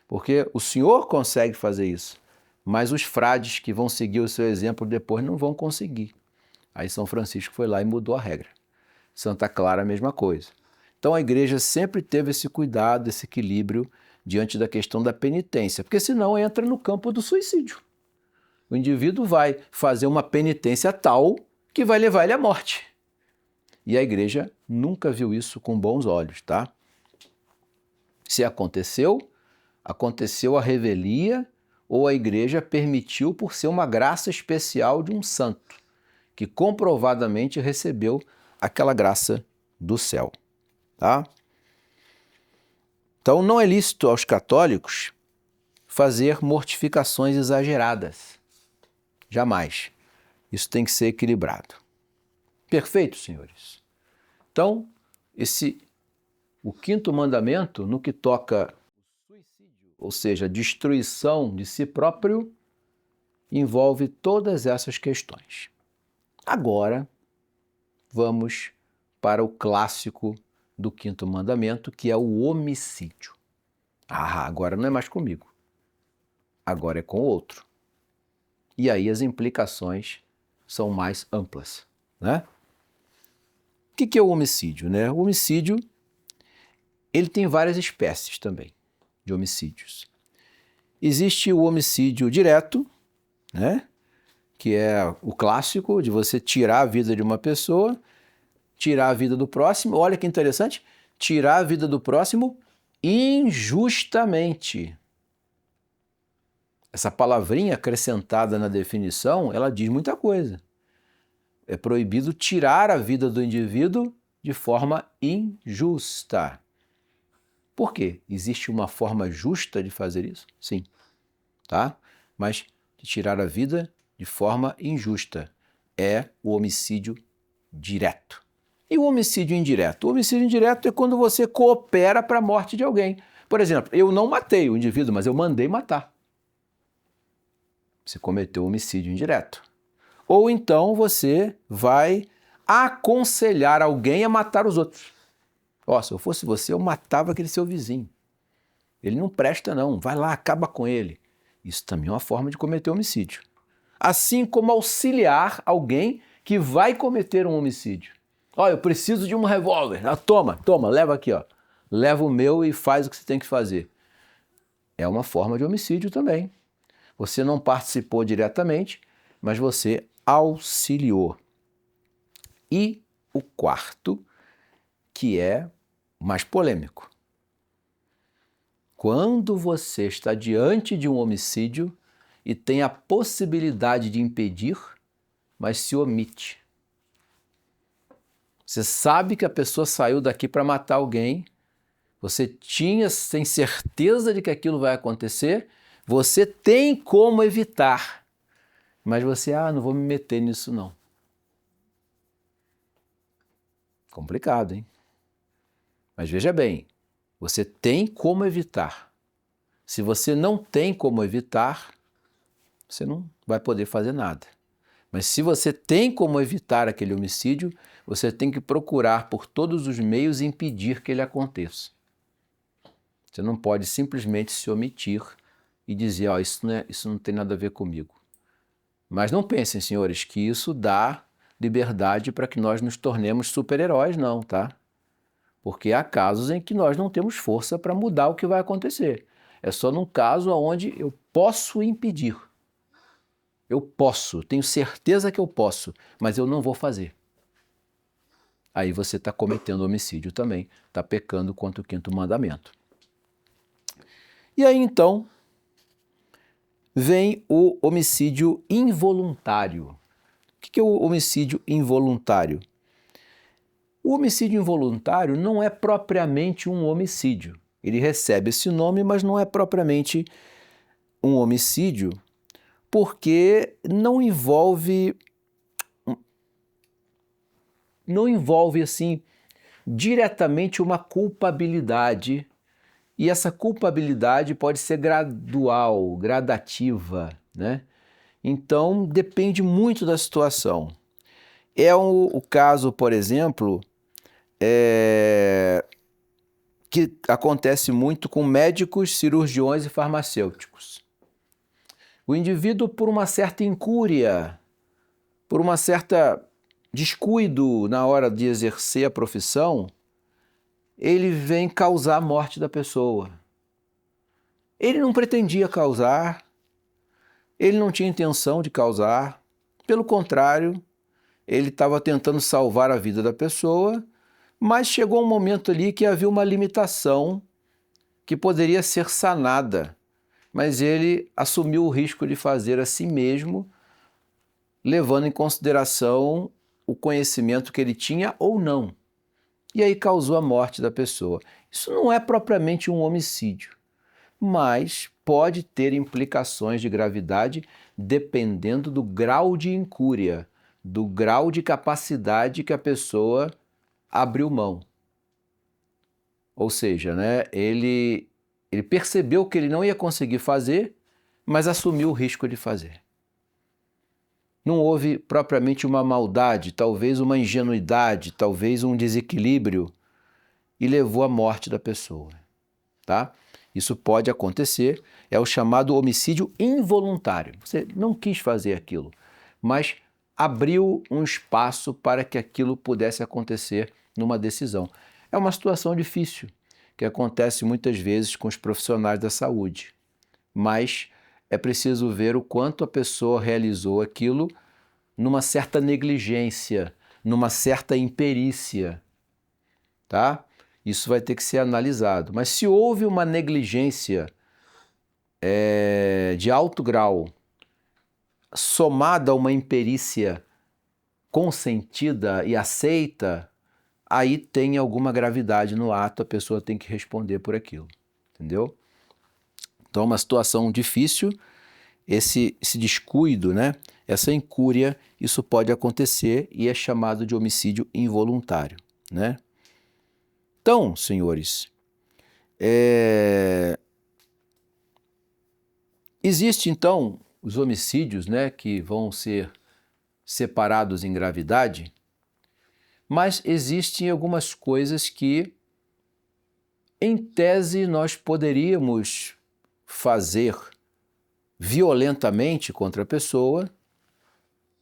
porque o senhor consegue fazer isso, mas os frades que vão seguir o seu exemplo depois não vão conseguir. Aí São Francisco foi lá e mudou a regra. Santa Clara, a mesma coisa. Então a igreja sempre teve esse cuidado, esse equilíbrio diante da questão da penitência, porque senão entra no campo do suicídio. O indivíduo vai fazer uma penitência tal que vai levar ele à morte. E a igreja nunca viu isso com bons olhos, tá? Se aconteceu, aconteceu a revelia ou a igreja permitiu por ser uma graça especial de um santo, que comprovadamente recebeu aquela graça do céu, tá? Então não é lícito aos católicos fazer mortificações exageradas. Jamais. Isso tem que ser equilibrado. Perfeito, senhores? Então, o quinto mandamento, no que toca ao suicídio, ou seja, destruição de si próprio, envolve todas essas questões. Agora, vamos para o clássico do quinto mandamento, que é o homicídio. Agora não é mais comigo. Agora é com o outro. E aí as implicações são mais amplas, né? O que é o homicídio, né? O homicídio, ele tem várias espécies também de homicídios. Existe o homicídio direto, né? Que é o clássico de você tirar a vida de uma pessoa, tirar a vida do próximo. Olha que interessante, tirar a vida do próximo injustamente. Essa palavrinha acrescentada na definição, ela diz muita coisa. É proibido tirar a vida do indivíduo de forma injusta. Por quê? Existe uma forma justa de fazer isso? Sim, tá? Mas de tirar a vida de forma injusta é o homicídio direto. E o homicídio indireto? O homicídio indireto é quando você coopera para a morte de alguém. Por exemplo, eu não matei o indivíduo, mas eu mandei matar. Você cometeu homicídio indireto. Ou então você vai aconselhar alguém a matar os outros. Se eu fosse você, eu matava aquele seu vizinho. Ele não presta não, vai lá, acaba com ele. Isso também é uma forma de cometer homicídio. Assim como auxiliar alguém que vai cometer um homicídio. Eu preciso de um revólver. Toma, leva aqui, Leva o meu e faz o que você tem que fazer. É uma forma de homicídio também. Você não participou diretamente, mas você auxiliou. E o quarto, que é mais polêmico. Quando você está diante de um homicídio e tem a possibilidade de impedir, mas se omite. Você sabe que a pessoa saiu daqui para matar alguém, você tem certeza de que aquilo vai acontecer, você tem como evitar, mas você, não vou me meter nisso não. Complicado, hein? Mas veja bem, você tem como evitar. Se você não tem como evitar, você não vai poder fazer nada. Mas se você tem como evitar aquele homicídio, você tem que procurar por todos os meios impedir que ele aconteça. Você não pode simplesmente se omitir e dizer, isso não tem nada a ver comigo. Mas não pensem, senhores, que isso dá liberdade para que nós nos tornemos super-heróis, não, tá? Porque há casos em que nós não temos força para mudar o que vai acontecer. É só num caso onde eu posso impedir. Eu posso, tenho certeza que eu posso, mas eu não vou fazer. Aí você está cometendo homicídio também, está pecando contra o quinto mandamento. E aí então vem o homicídio involuntário. O que é o homicídio involuntário? O homicídio involuntário não é propriamente um homicídio. Ele recebe esse nome, mas não é propriamente um homicídio, porque não envolve assim diretamente uma culpabilidade, e essa culpabilidade pode ser gradual, gradativa, né? Então depende muito da situação. É o caso, por exemplo, que acontece muito com médicos, cirurgiões e farmacêuticos. O indivíduo, por uma certa incúria, por uma certa descuido na hora de exercer a profissão, ele vem causar a morte da pessoa. Ele não pretendia causar, ele não tinha intenção de causar, pelo contrário, ele estava tentando salvar a vida da pessoa, mas chegou um momento ali que havia uma limitação que poderia ser sanada, mas ele assumiu o risco de fazer a si mesmo, levando em consideração o conhecimento que ele tinha ou não. E aí causou a morte da pessoa. Isso não é propriamente um homicídio, mas pode ter implicações de gravidade dependendo do grau de incúria, do grau de capacidade que a pessoa abriu mão. Ou seja, né, ele percebeu que ele não ia conseguir fazer, mas assumiu o risco de fazer. Não houve propriamente uma maldade, talvez uma ingenuidade, talvez um desequilíbrio, e levou à morte da pessoa, tá? Isso pode acontecer, é o chamado homicídio involuntário. Você não quis fazer aquilo, mas abriu um espaço para que aquilo pudesse acontecer numa decisão. É uma situação difícil, que acontece muitas vezes com os profissionais da saúde, mas é preciso ver o quanto a pessoa realizou aquilo numa certa negligência, numa certa imperícia, tá? Isso vai ter que ser analisado. Mas se houve uma negligência de alto grau, somada a uma imperícia consentida e aceita, aí tem alguma gravidade no ato, a pessoa tem que responder por aquilo, entendeu? Então é uma situação difícil, esse descuido, né? Essa incúria, isso pode acontecer e é chamado de homicídio involuntário, né? Então, senhores, existe então os homicídios, né, que vão ser separados em gravidade, mas existem algumas coisas que, em tese, nós poderíamos fazer violentamente contra a pessoa,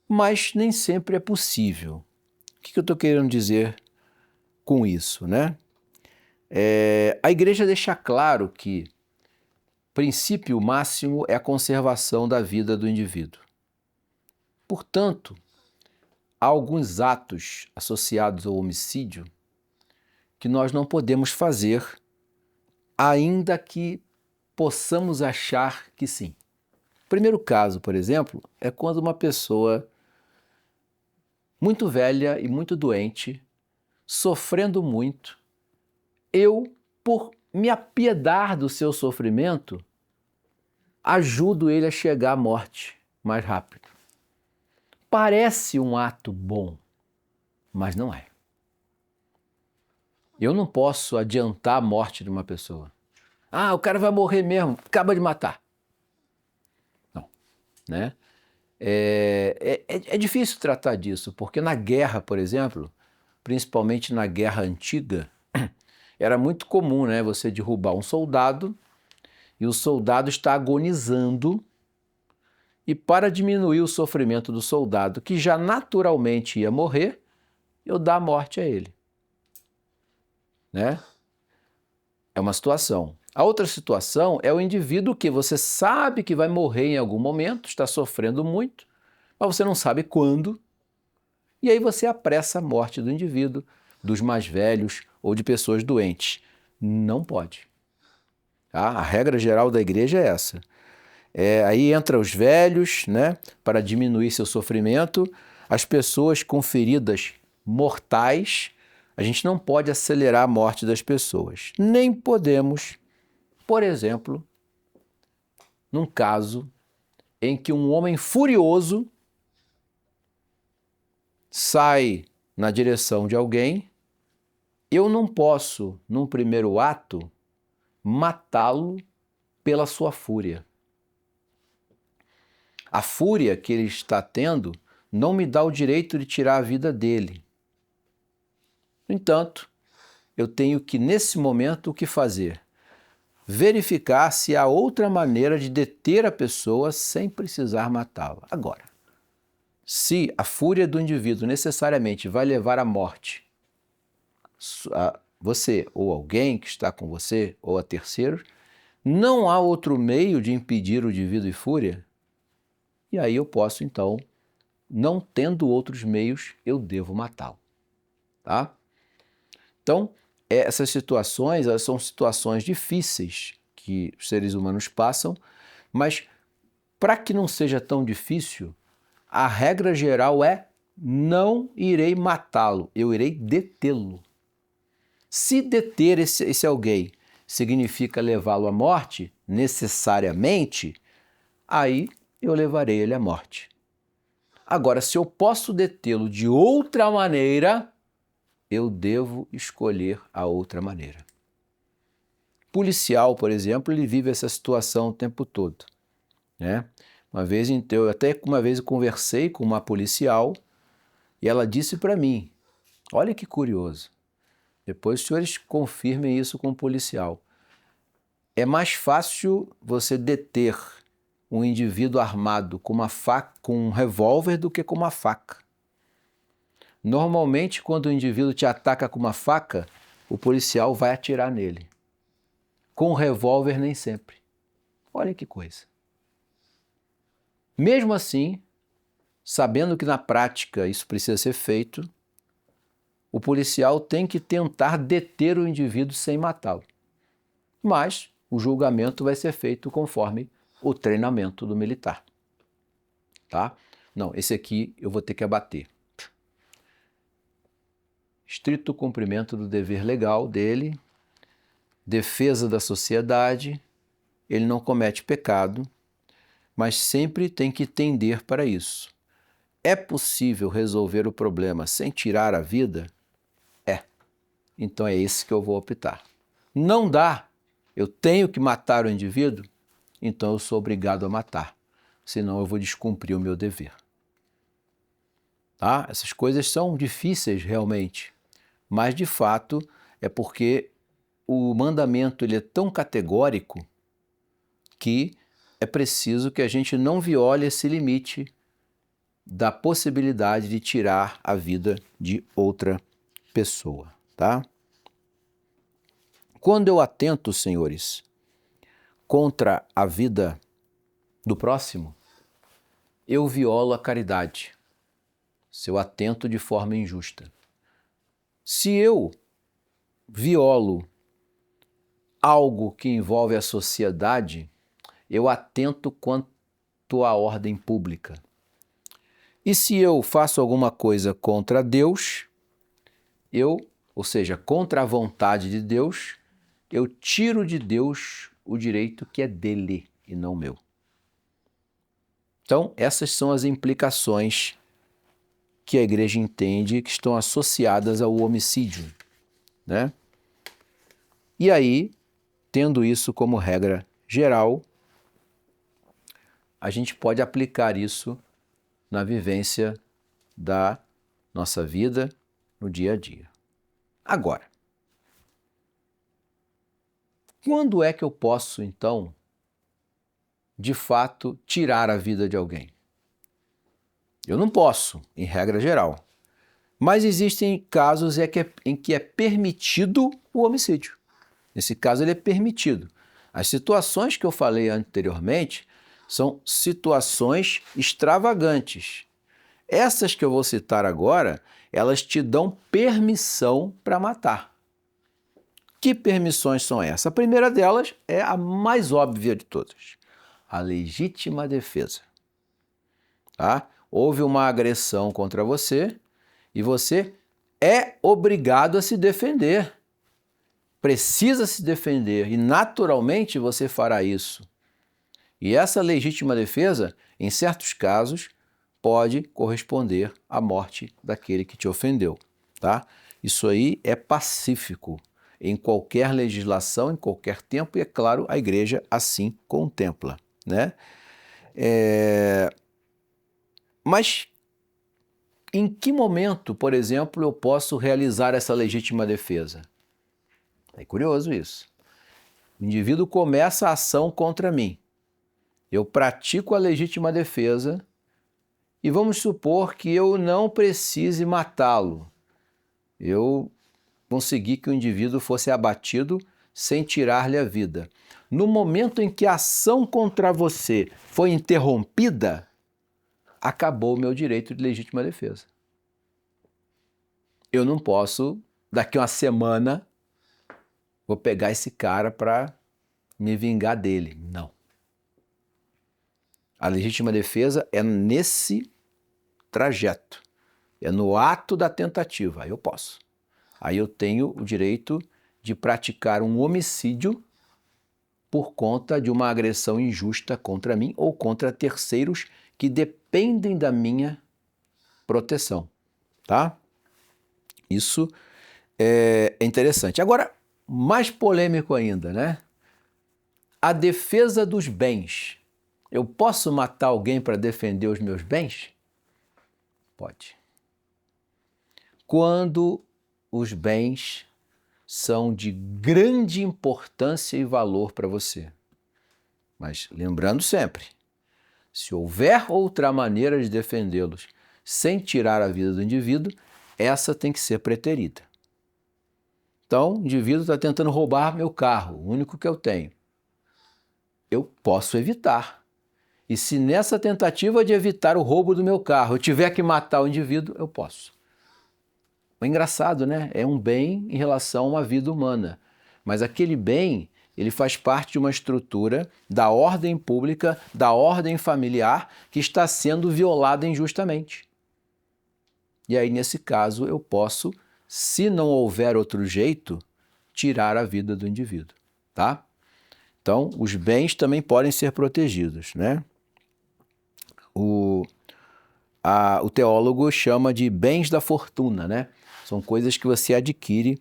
mas nem sempre é possível. O que eu estou querendo dizer com isso, né? A Igreja deixa claro que o princípio máximo é a conservação da vida do indivíduo. Portanto, há alguns atos associados ao homicídio que nós não podemos fazer, ainda que possamos achar que sim. O primeiro caso, por exemplo, é quando uma pessoa muito velha e muito doente, sofrendo muito, eu, por me apiedar do seu sofrimento, ajudo ele a chegar à morte mais rápido. Parece um ato bom, mas não é. Eu não posso adiantar a morte de uma pessoa. Ah, o cara vai morrer mesmo, acaba de matar. Não, né? É difícil tratar disso, porque na guerra, por exemplo, principalmente na guerra antiga, era muito comum, né, você derrubar um soldado e o soldado está agonizando, e para diminuir o sofrimento do soldado, que já naturalmente ia morrer, eu dar a morte a ele, né? É uma situação. A outra situação é o indivíduo que você sabe que vai morrer em algum momento, está sofrendo muito, mas você não sabe quando, e aí você apressa a morte do indivíduo, dos mais velhos ou de pessoas doentes. Não pode. Tá? A regra geral da igreja é essa. Aí entra os velhos, né, para diminuir seu sofrimento, as pessoas com feridas mortais, A gente não pode acelerar a morte das pessoas. Nem podemos, por exemplo, num caso em que um homem furioso sai na direção de alguém, eu não posso, num primeiro ato, matá-lo pela sua fúria. A fúria que ele está tendo não me dá o direito de tirar a vida dele. No entanto, eu tenho que, nesse momento, o que fazer? Verificar se há outra maneira de deter a pessoa sem precisar matá-la. Agora, se a fúria do indivíduo necessariamente vai levar à morte a você ou alguém que está com você ou a terceiros, não há outro meio de impedir o indivíduo em fúria? E aí eu posso, então, não tendo outros meios, eu devo matá-lo. Tá? Então, essas situações, elas são situações difíceis que os seres humanos passam, mas para que não seja tão difícil, a regra geral é: não irei matá-lo, eu irei detê-lo. Se deter esse alguém significa levá-lo à morte, necessariamente, aí eu levarei ele à morte. Agora, se eu posso detê-lo de outra maneira, eu devo escolher a outra maneira. Policial, por exemplo, ele vive essa situação o tempo todo, né? Uma vez eu conversei com uma policial e ela disse para mim, olha que curioso, depois os senhores confirmem isso com o policial, é mais fácil você deter um indivíduo armado com uma faca, com um revólver, do que com uma faca. Normalmente, quando o indivíduo te ataca com uma faca, o policial vai atirar nele. Com o revólver, nem sempre. Olha que coisa. Mesmo assim, sabendo que na prática isso precisa ser feito, o policial tem que tentar deter o indivíduo sem matá-lo. Mas o julgamento vai ser feito conforme o treinamento do militar. Tá? Não, esse aqui eu vou ter que abater. Estrito cumprimento do dever legal dele, defesa da sociedade, ele não comete pecado, mas sempre tem que tender para isso. É possível resolver o problema sem tirar a vida? É. Então é esse que eu vou optar. Não dá, eu tenho que matar o indivíduo, então eu sou obrigado a matar, senão eu vou descumprir o meu dever. Tá? Essas coisas são difíceis realmente, mas de fato é porque o mandamento ele é tão categórico que é preciso que a gente não viole esse limite da possibilidade de tirar a vida de outra pessoa, tá? Quando eu atento, senhores, contra a vida do próximo, eu violo a caridade, se eu atento de forma injusta. Se eu violo algo que envolve a sociedade, eu atento quanto à ordem pública. E se eu faço alguma coisa contra Deus, ou seja, contra a vontade de Deus, eu tiro de Deus o direito que é dele e não meu. Então, essas são as implicações que a igreja entende que estão associadas ao homicídio, né? E aí, tendo isso como regra geral, a gente pode aplicar isso na vivência da nossa vida no dia a dia. Agora, quando é que eu posso, então, de fato, tirar a vida de alguém? Eu não posso, em regra geral. Mas existem casos em que é permitido o homicídio. Nesse caso, ele é permitido. As situações que eu falei anteriormente são situações extravagantes. Essas que eu vou citar agora, elas te dão permissão para matar. Que permissões são essas? A primeira delas é a mais óbvia de todas, a legítima defesa. Tá? Houve uma agressão contra você e você é obrigado a se defender. Precisa se defender e naturalmente você fará isso. E essa legítima defesa, em certos casos, pode corresponder à morte daquele que te ofendeu, tá? Isso aí é pacífico em qualquer legislação, em qualquer tempo, e é claro, a igreja assim contempla, né? Mas em que momento, por exemplo, eu posso realizar essa legítima defesa? É curioso isso. O indivíduo começa a ação contra mim. Eu pratico a legítima defesa e vamos supor que eu não precise matá-lo. Eu consegui que o indivíduo fosse abatido sem tirar-lhe a vida. No momento em que a ação contra você foi interrompida, acabou o meu direito de legítima defesa. Eu não posso, daqui a uma semana, vou pegar esse cara para me vingar dele. Não. A legítima defesa é nesse trajeto, é no ato da tentativa. Aí eu posso. Aí eu tenho o direito de praticar um homicídio por conta de uma agressão injusta contra mim ou contra terceiros que dependem da minha proteção, tá? Isso é interessante. Agora, mais polêmico ainda, né? A defesa dos bens. Eu posso matar alguém para defender os meus bens? Pode. Quando os bens são de grande importância e valor para você. Mas lembrando sempre, se houver outra maneira de defendê-los sem tirar a vida do indivíduo, essa tem que ser preterida. Então, o indivíduo está tentando roubar meu carro, o único que eu tenho. Eu posso evitar. E se nessa tentativa de evitar o roubo do meu carro eu tiver que matar o indivíduo, eu posso. É engraçado, né? É um bem em relação a uma vida humana. Mas aquele bem, ele faz parte de uma estrutura da ordem pública, da ordem familiar, que está sendo violada injustamente. E aí, nesse caso, eu posso, se não houver outro jeito, tirar a vida do indivíduo, tá? Então, os bens também podem ser protegidos, né? O teólogo chama de bens da fortuna, né? São coisas que você adquire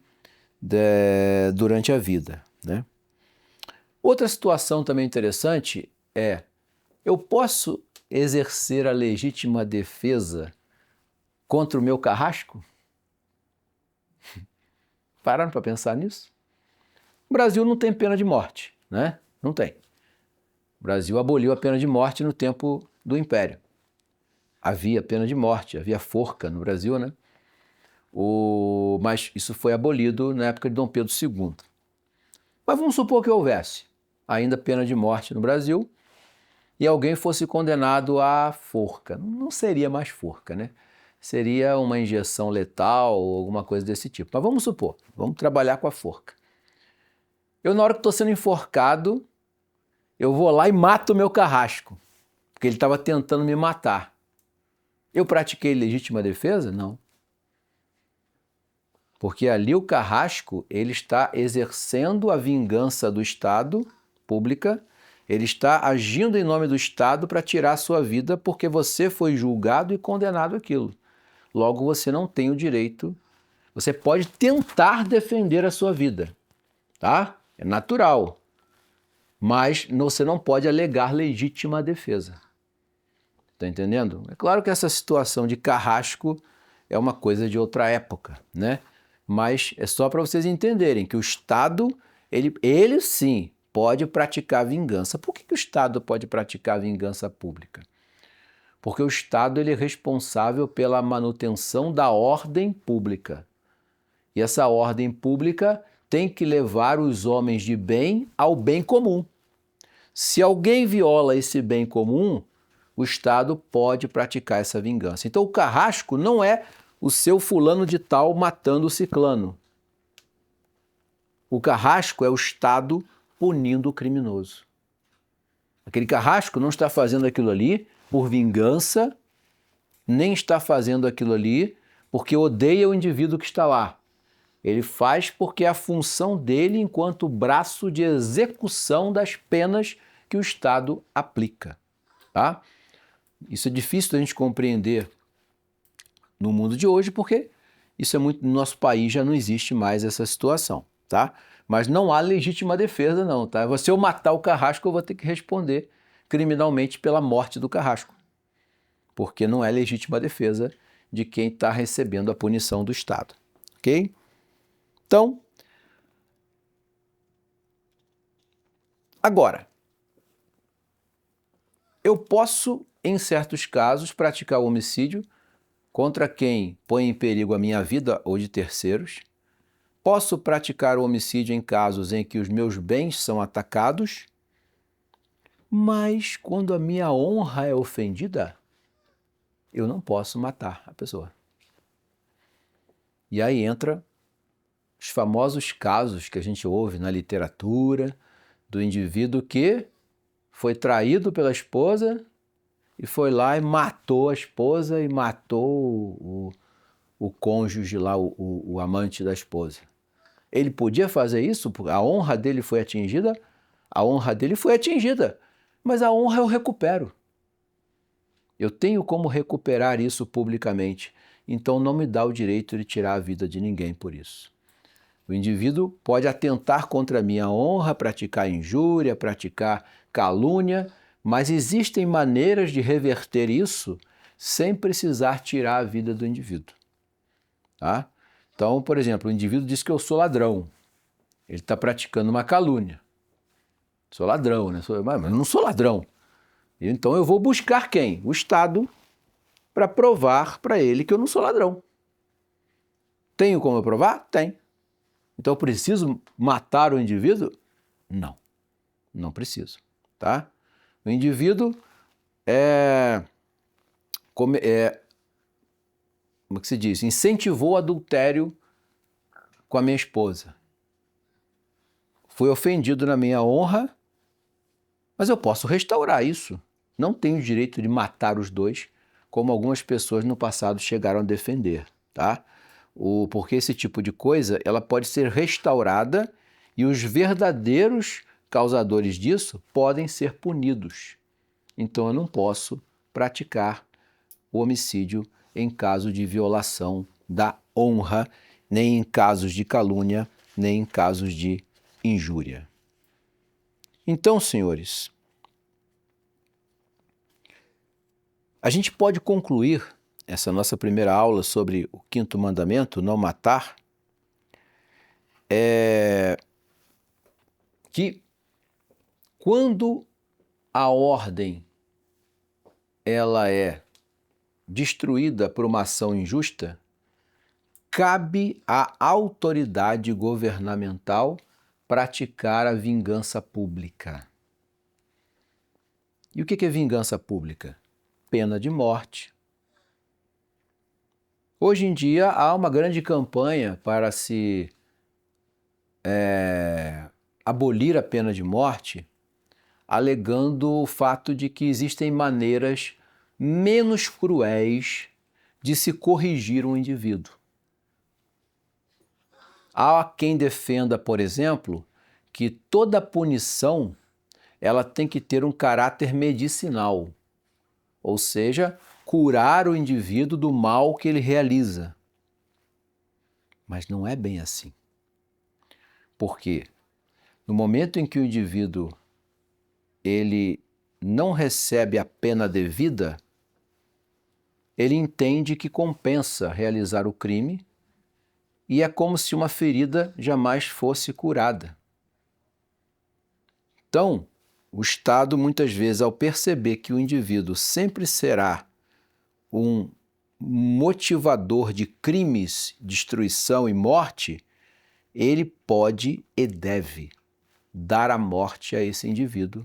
durante a vida, né? Outra situação também interessante é, eu posso exercer a legítima defesa contra o meu carrasco? Pararam para pensar nisso? O Brasil não tem pena de morte, né? Não tem. O Brasil aboliu a pena de morte no tempo do Império. Havia pena de morte, havia forca no Brasil, né? Mas isso foi abolido na época de Dom Pedro II. Mas vamos supor que houvesse ainda pena de morte no Brasil e alguém fosse condenado à forca. Não seria mais forca, né? Seria uma injeção letal ou alguma coisa desse tipo. Mas vamos supor, vamos trabalhar com a forca. Eu, na hora que estou sendo enforcado, eu vou lá e mato o meu carrasco, porque ele estava tentando me matar. Eu pratiquei legítima defesa? Não. Porque ali o carrasco, ele está exercendo a vingança do Estado, pública, ele está agindo em nome do Estado para tirar a sua vida porque você foi julgado e condenado àquilo. Logo, você não tem o direito, você pode tentar defender a sua vida, tá? É natural, mas você não pode alegar legítima defesa. Tá entendendo? É claro que essa situação de carrasco é uma coisa de outra época, né? Mas é só para vocês entenderem que o Estado, ele sim pode praticar vingança. Por que o Estado pode praticar vingança pública? Porque o Estado ele é responsável pela manutenção da ordem pública. E essa ordem pública tem que levar os homens de bem ao bem comum. Se alguém viola esse bem comum, o Estado pode praticar essa vingança. Então o carrasco não é o seu fulano de tal matando o ciclano. O carrasco é o Estado punindo o criminoso. Aquele carrasco não está fazendo aquilo ali por vingança, nem está fazendo aquilo ali porque odeia o indivíduo que está lá. Ele faz porque é a função dele enquanto braço de execução das penas que o Estado aplica. Tá? Isso é difícil da gente compreender no mundo de hoje, porque isso é muito, no nosso país já não existe mais essa situação, tá? Mas não há legítima defesa não, tá? Se eu matar o Carrasco, eu vou ter que responder criminalmente pela morte do Carrasco, porque não é legítima defesa de quem está recebendo a punição do Estado, ok? Então, agora, eu posso, em certos casos, praticar o homicídio contra quem põe em perigo a minha vida ou de terceiros. Posso praticar o homicídio em casos em que os meus bens são atacados, mas quando a minha honra é ofendida, eu não posso matar a pessoa. E aí entra os famosos casos que a gente ouve na literatura do indivíduo que foi traído pela esposa e foi lá e matou a esposa e matou o cônjuge lá, o amante da esposa. Ele podia fazer isso? A honra dele foi atingida? A honra dele foi atingida, mas a honra eu recupero. Eu tenho como recuperar isso publicamente, então não me dá o direito de tirar a vida de ninguém por isso. O indivíduo pode atentar contra a minha honra, praticar injúria, praticar calúnia, mas existem maneiras de reverter isso sem precisar tirar a vida do indivíduo. Tá? Então, por exemplo, o indivíduo diz que eu sou ladrão. Ele está praticando uma calúnia. Sou ladrão, né? Mas eu não sou ladrão. Então eu vou buscar quem? O Estado, para provar para ele que eu não sou ladrão. Tenho como eu provar? Tem. Então eu preciso matar o indivíduo? Não, não preciso. Tá? O indivíduo como é que se diz? Incentivou o adultério com a minha esposa. Fui ofendido na minha honra, mas eu posso restaurar isso. Não tenho o direito de matar os dois, como algumas pessoas no passado chegaram a defender, tá? Porque esse tipo de coisa, ela pode ser restaurada e os verdadeiros causadores disso podem ser punidos. Então eu não posso praticar o homicídio em caso de violação da honra, nem em casos de calúnia, nem em casos de injúria. Então, senhores, a gente pode concluir essa nossa primeira aula sobre o quinto mandamento, não matar, que quando a ordem ela é destruída por uma ação injusta, cabe à autoridade governamental praticar a vingança pública. E o que é vingança pública? Pena de morte. Hoje em dia há uma grande campanha para se abolir a pena de morte, alegando o fato de que existem maneiras menos cruéis de se corrigir um indivíduo. Há quem defenda, por exemplo, que toda punição ela tem que ter um caráter medicinal, ou seja, curar o indivíduo do mal que ele realiza. Mas não é bem assim. Por quê? No momento em que o indivíduo ele não recebe a pena devida, ele entende que compensa realizar o crime e é como se uma ferida jamais fosse curada. Então, o Estado, muitas vezes, ao perceber que o indivíduo sempre será um motivador de crimes, destruição e morte, ele pode e deve dar a morte a esse indivíduo,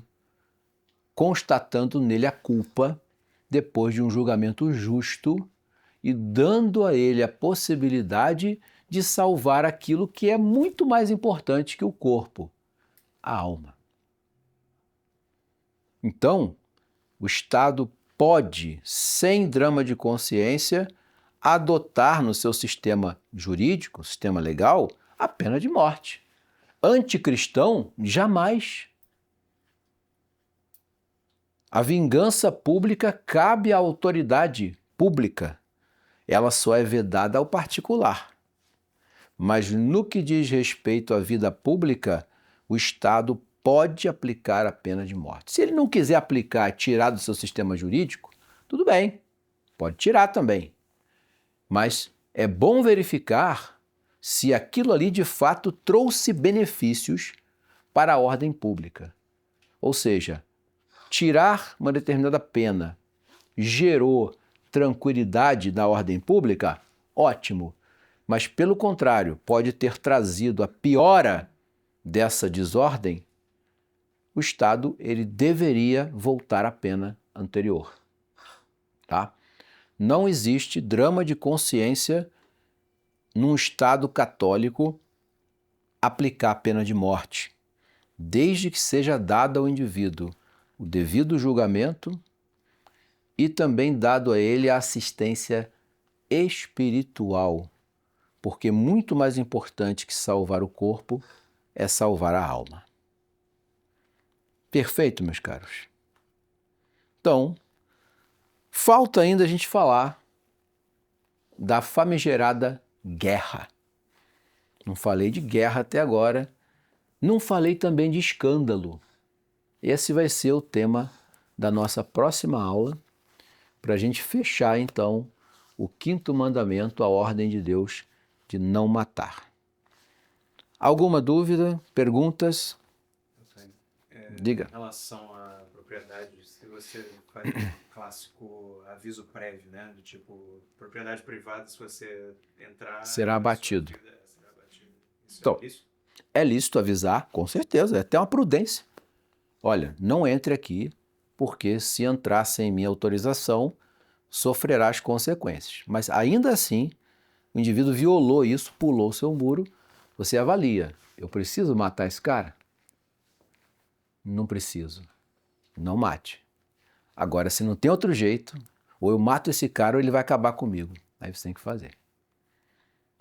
constatando nele a culpa depois de um julgamento justo e dando a ele a possibilidade de salvar aquilo que é muito mais importante que o corpo, a alma. Então, o Estado pode, sem drama de consciência, adotar no seu sistema jurídico, sistema legal, a pena de morte. Anticristão, jamais. A vingança pública cabe à autoridade pública. Ela só é vedada ao particular. Mas no que diz respeito à vida pública, o Estado pode aplicar a pena de morte. Se ele não quiser aplicar, tirar do seu sistema jurídico, tudo bem, pode tirar também. Mas é bom verificar se aquilo ali de fato trouxe benefícios para a ordem pública. Ou seja, tirar uma determinada pena gerou tranquilidade na ordem pública? Ótimo. Mas, pelo contrário, pode ter trazido a piora dessa desordem, o Estado ele deveria voltar à pena anterior. Tá? Não existe drama de consciência num Estado católico aplicar a pena de morte, desde que seja dado ao indivíduo o devido julgamento e também dado a ele a assistência espiritual, porque muito mais importante que salvar o corpo é salvar a alma. Perfeito, meus caros? Então, falta ainda a gente falar da famigerada guerra. Não falei de guerra até agora, não falei também de escândalo. Esse vai ser o tema da nossa próxima aula, para a gente fechar, então, o 5º mandamento, a ordem de Deus de não matar. Alguma dúvida? Perguntas? Diga. Em relação à propriedade, se você faz um clássico aviso prévio, né? Do tipo, propriedade privada, se você entrar... Será abatido. Será abatido. Isso Então, é lícito? É lícito avisar, com certeza, é até uma prudência. Olha, não entre aqui, porque se entrar sem minha autorização, sofrerá as consequências. Mas ainda assim, o indivíduo violou isso, pulou o seu muro, você avalia. Eu preciso matar esse cara? Não preciso. Não mate. Agora, se não tem outro jeito, ou eu mato esse cara ou ele vai acabar comigo. Aí você tem que fazer.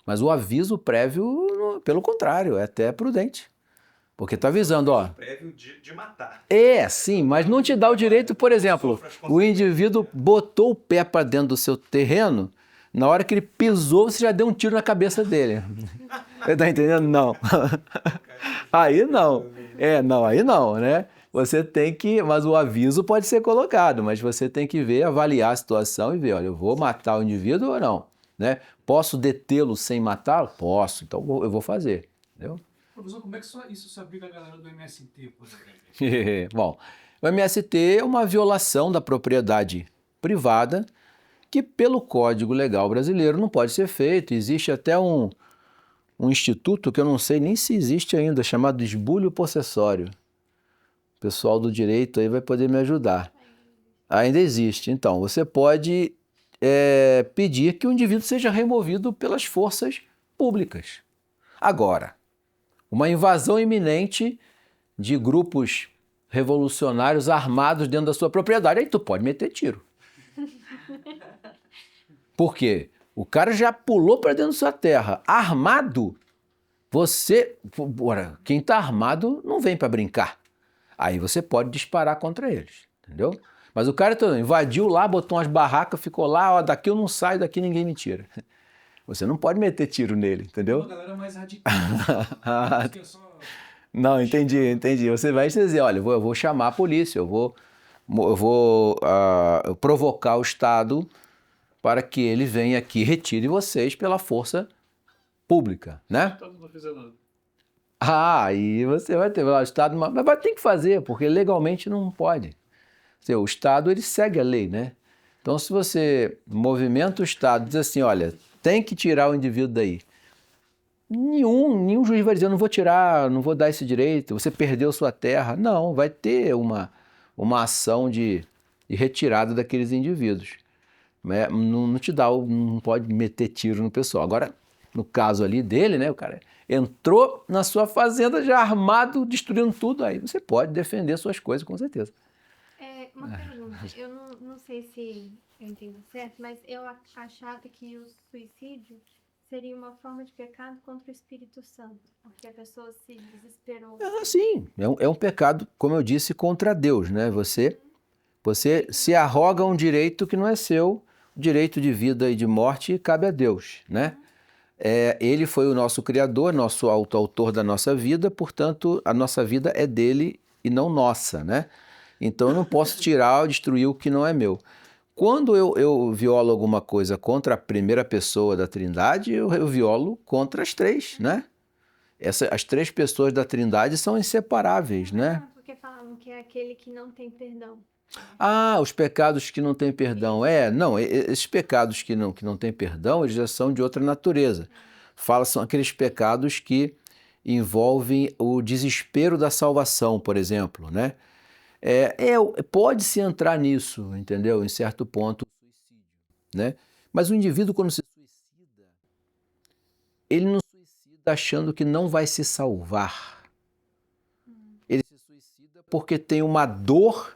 Mas o aviso prévio, pelo contrário, é até prudente. Porque está avisando, ó. Prévio de matar. Sim, mas não te dá o direito, por exemplo, o indivíduo botou o pé para dentro do seu terreno, na hora que ele pisou, você já deu um tiro na cabeça dele. Você está entendendo? Não. Aí não. Aí não, né? Você tem que, mas o aviso pode ser colocado, mas você tem que ver, avaliar a situação e ver, olha, eu vou matar o indivíduo ou não, né? Posso detê-lo sem matá-lo? Posso, então eu vou fazer, entendeu? Professor, como é que isso se aplica à galera do MST, por exemplo? Bom, o MST é uma violação da propriedade privada que, pelo Código Legal Brasileiro, não pode ser feito. Existe até um instituto que eu não sei nem se existe ainda, chamado esbulho possessório. O pessoal do direito aí vai poder me ajudar. Ainda existe. Então, você pode pedir que o indivíduo seja removido pelas forças públicas. Agora, uma invasão iminente de grupos revolucionários armados dentro da sua propriedade, aí tu pode meter tiro. Por quê? O cara já pulou para dentro da sua terra, armado. Quem está armado não vem para brincar. Aí você pode disparar contra eles, entendeu? Mas o cara invadiu lá, botou umas barracas, ficou lá, ó, daqui eu não saio, daqui ninguém me tira. Você não pode meter tiro nele, entendeu? Uma galera mais radical. Não, entendi. Você vai dizer, olha, eu vou chamar a polícia, eu vou provocar o Estado para que ele venha aqui e retire vocês pela força pública, né? Todo mundo fez nada. Aí você vai ter o Estado, mas vai ter que fazer, porque legalmente não pode. O Estado, ele segue a lei, né? Então, se você movimenta o Estado, diz assim, olha, tem que tirar o indivíduo daí. Nenhum juiz vai dizer, eu não vou tirar, não vou dar esse direito, você perdeu sua terra. Não, vai ter uma ação de retirada daqueles indivíduos. Não te dá, não pode meter tiro no pessoal. Agora, no caso ali dele, né, o cara entrou na sua fazenda já armado, destruindo tudo, aí você pode defender suas coisas, com certeza. Uma pergunta, eu não sei se eu entendo certo, mas eu achava que o suicídio seria uma forma de pecado contra o Espírito Santo, porque a pessoa se desesperou. Sim, é um pecado, como eu disse, contra Deus, né? Você se arroga um direito que não é seu, o direito de vida e de morte cabe a Deus, né? Ele foi o nosso Criador, nosso autor da nossa vida, portanto, a nossa vida é dele e não nossa, né? Então, eu não posso tirar ou destruir o que não é meu. Quando eu violo alguma coisa contra a primeira pessoa da Trindade, eu violo contra as três, né? As três pessoas da Trindade são inseparáveis, né? Porque falavam que é aquele que não tem perdão. Os pecados que não têm perdão. Não, esses pecados que não têm perdão, eles já são de outra natureza. São aqueles pecados que envolvem o desespero da salvação, por exemplo, né? Pode-se entrar nisso, entendeu? Em certo ponto, o suicídio, né? Mas o indivíduo, quando se suicida, ele não suicida achando que não vai se salvar. Ele se suicida porque tem uma dor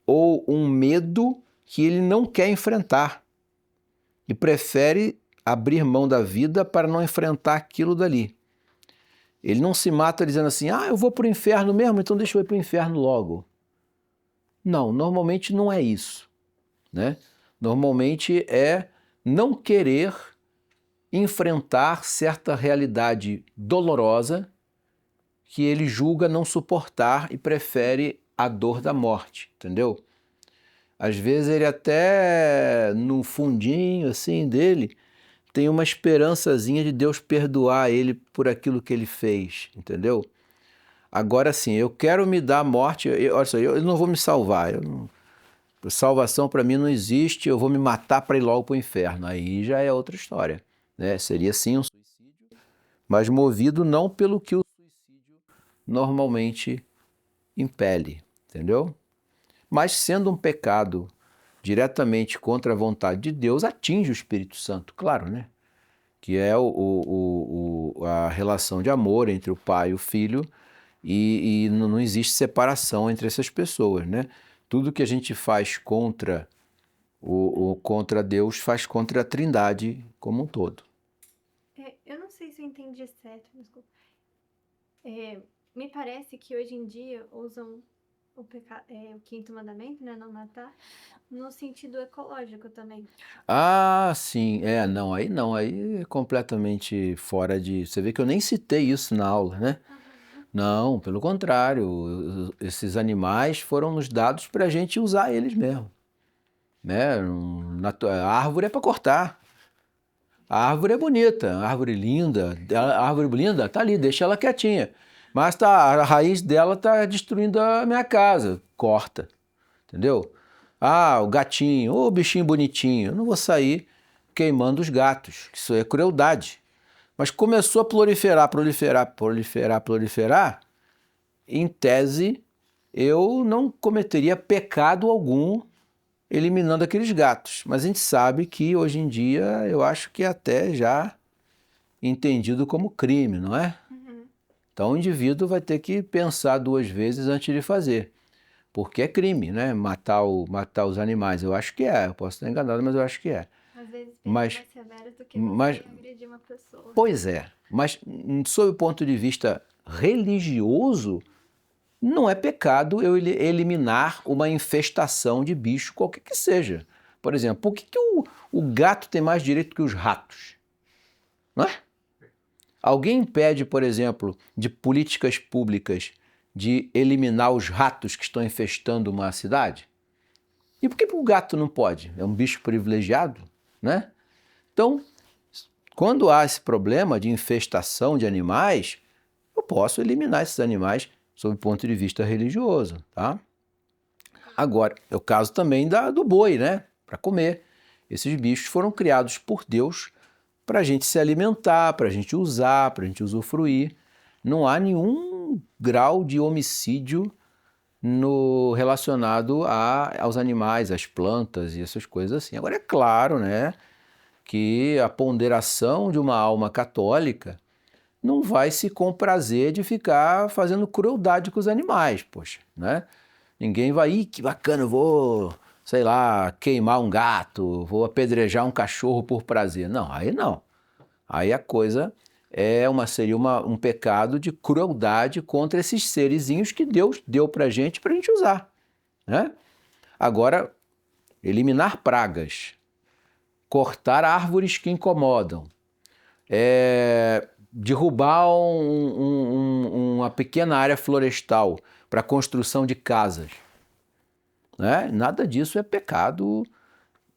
ou um medo que ele não quer enfrentar e prefere abrir mão da vida para não enfrentar aquilo dali. Ele não se mata dizendo assim, eu vou para o inferno mesmo, então deixa eu ir para o inferno logo. Não, normalmente não é isso, né? Normalmente é não querer enfrentar certa realidade dolorosa que ele julga não suportar e prefere a dor da morte, entendeu? Às vezes ele até no fundinho assim dele tem uma esperançazinha de Deus perdoar ele por aquilo que ele fez, entendeu? Agora sim, eu quero me dar a morte, olha só, eu não vou me salvar, salvação para mim não existe, eu vou me matar para ir logo para o inferno, aí já é outra história, né? Seria sim um suicídio, mas movido não pelo que o suicídio normalmente impele, entendeu? Mas sendo um pecado diretamente contra a vontade de Deus, atinge o Espírito Santo, claro, né? Que é a relação de amor entre o pai e o filho, e não existe separação entre essas pessoas, né? Tudo que a gente faz contra contra Deus faz contra a Trindade como um todo. Eu não sei se eu entendi certo, desculpa. Me parece que hoje em dia usam o quinto mandamento, né, não matar, no sentido ecológico também. Sim, não, aí é completamente fora de... Você vê que eu nem citei isso na aula, né? Não, pelo contrário, esses animais foram nos dados para a gente usar eles mesmo, né? A árvore é para cortar, a árvore é bonita, a árvore linda, tá ali, deixa ela quietinha, mas a raiz dela tá destruindo a minha casa, corta, entendeu? O gatinho, o bichinho bonitinho, eu não vou sair queimando os gatos, isso é crueldade. Mas começou a proliferar, em tese, eu não cometeria pecado algum eliminando aqueles gatos. Mas a gente sabe que hoje em dia eu acho que é até já entendido como crime, não é? Então o indivíduo vai ter que pensar duas vezes antes de fazer. Porque é crime, né? Matar os animais. Eu acho que é. Eu posso estar enganado, mas eu acho que é. Às vezes pena mais severa do que você agredir uma pessoa. Pois é. Mas, sob o ponto de vista religioso, não é pecado eu eliminar uma infestação de bicho, qualquer que seja. Por exemplo, por que o gato tem mais direito que os ratos? Não é? Alguém impede, por exemplo, de políticas públicas de eliminar os ratos que estão infestando uma cidade? E por que o gato não pode? É um bicho privilegiado, né? Então, quando há esse problema de infestação de animais, eu posso eliminar esses animais sob o ponto de vista religioso, tá? Agora, é o caso também do boi, né? Para comer. Esses bichos foram criados por Deus para a gente se alimentar, para a gente usar, para a gente usufruir. Não há nenhum grau de homicídio relacionado aos animais, às plantas e essas coisas assim. Agora, é claro, né, que a ponderação de uma alma católica não vai se comprazer de ficar fazendo crueldade com os animais, poxa, né? Ninguém vai, ih, que bacana, eu vou, sei lá, queimar um gato, vou apedrejar um cachorro por prazer. Não, aí não. Aí a coisa seria um pecado de crueldade contra esses serizinhos que Deus deu pra gente usar, né? Agora, eliminar pragas, cortar árvores que incomodam, derrubar uma pequena área florestal para construção de casas, né? Nada disso é pecado,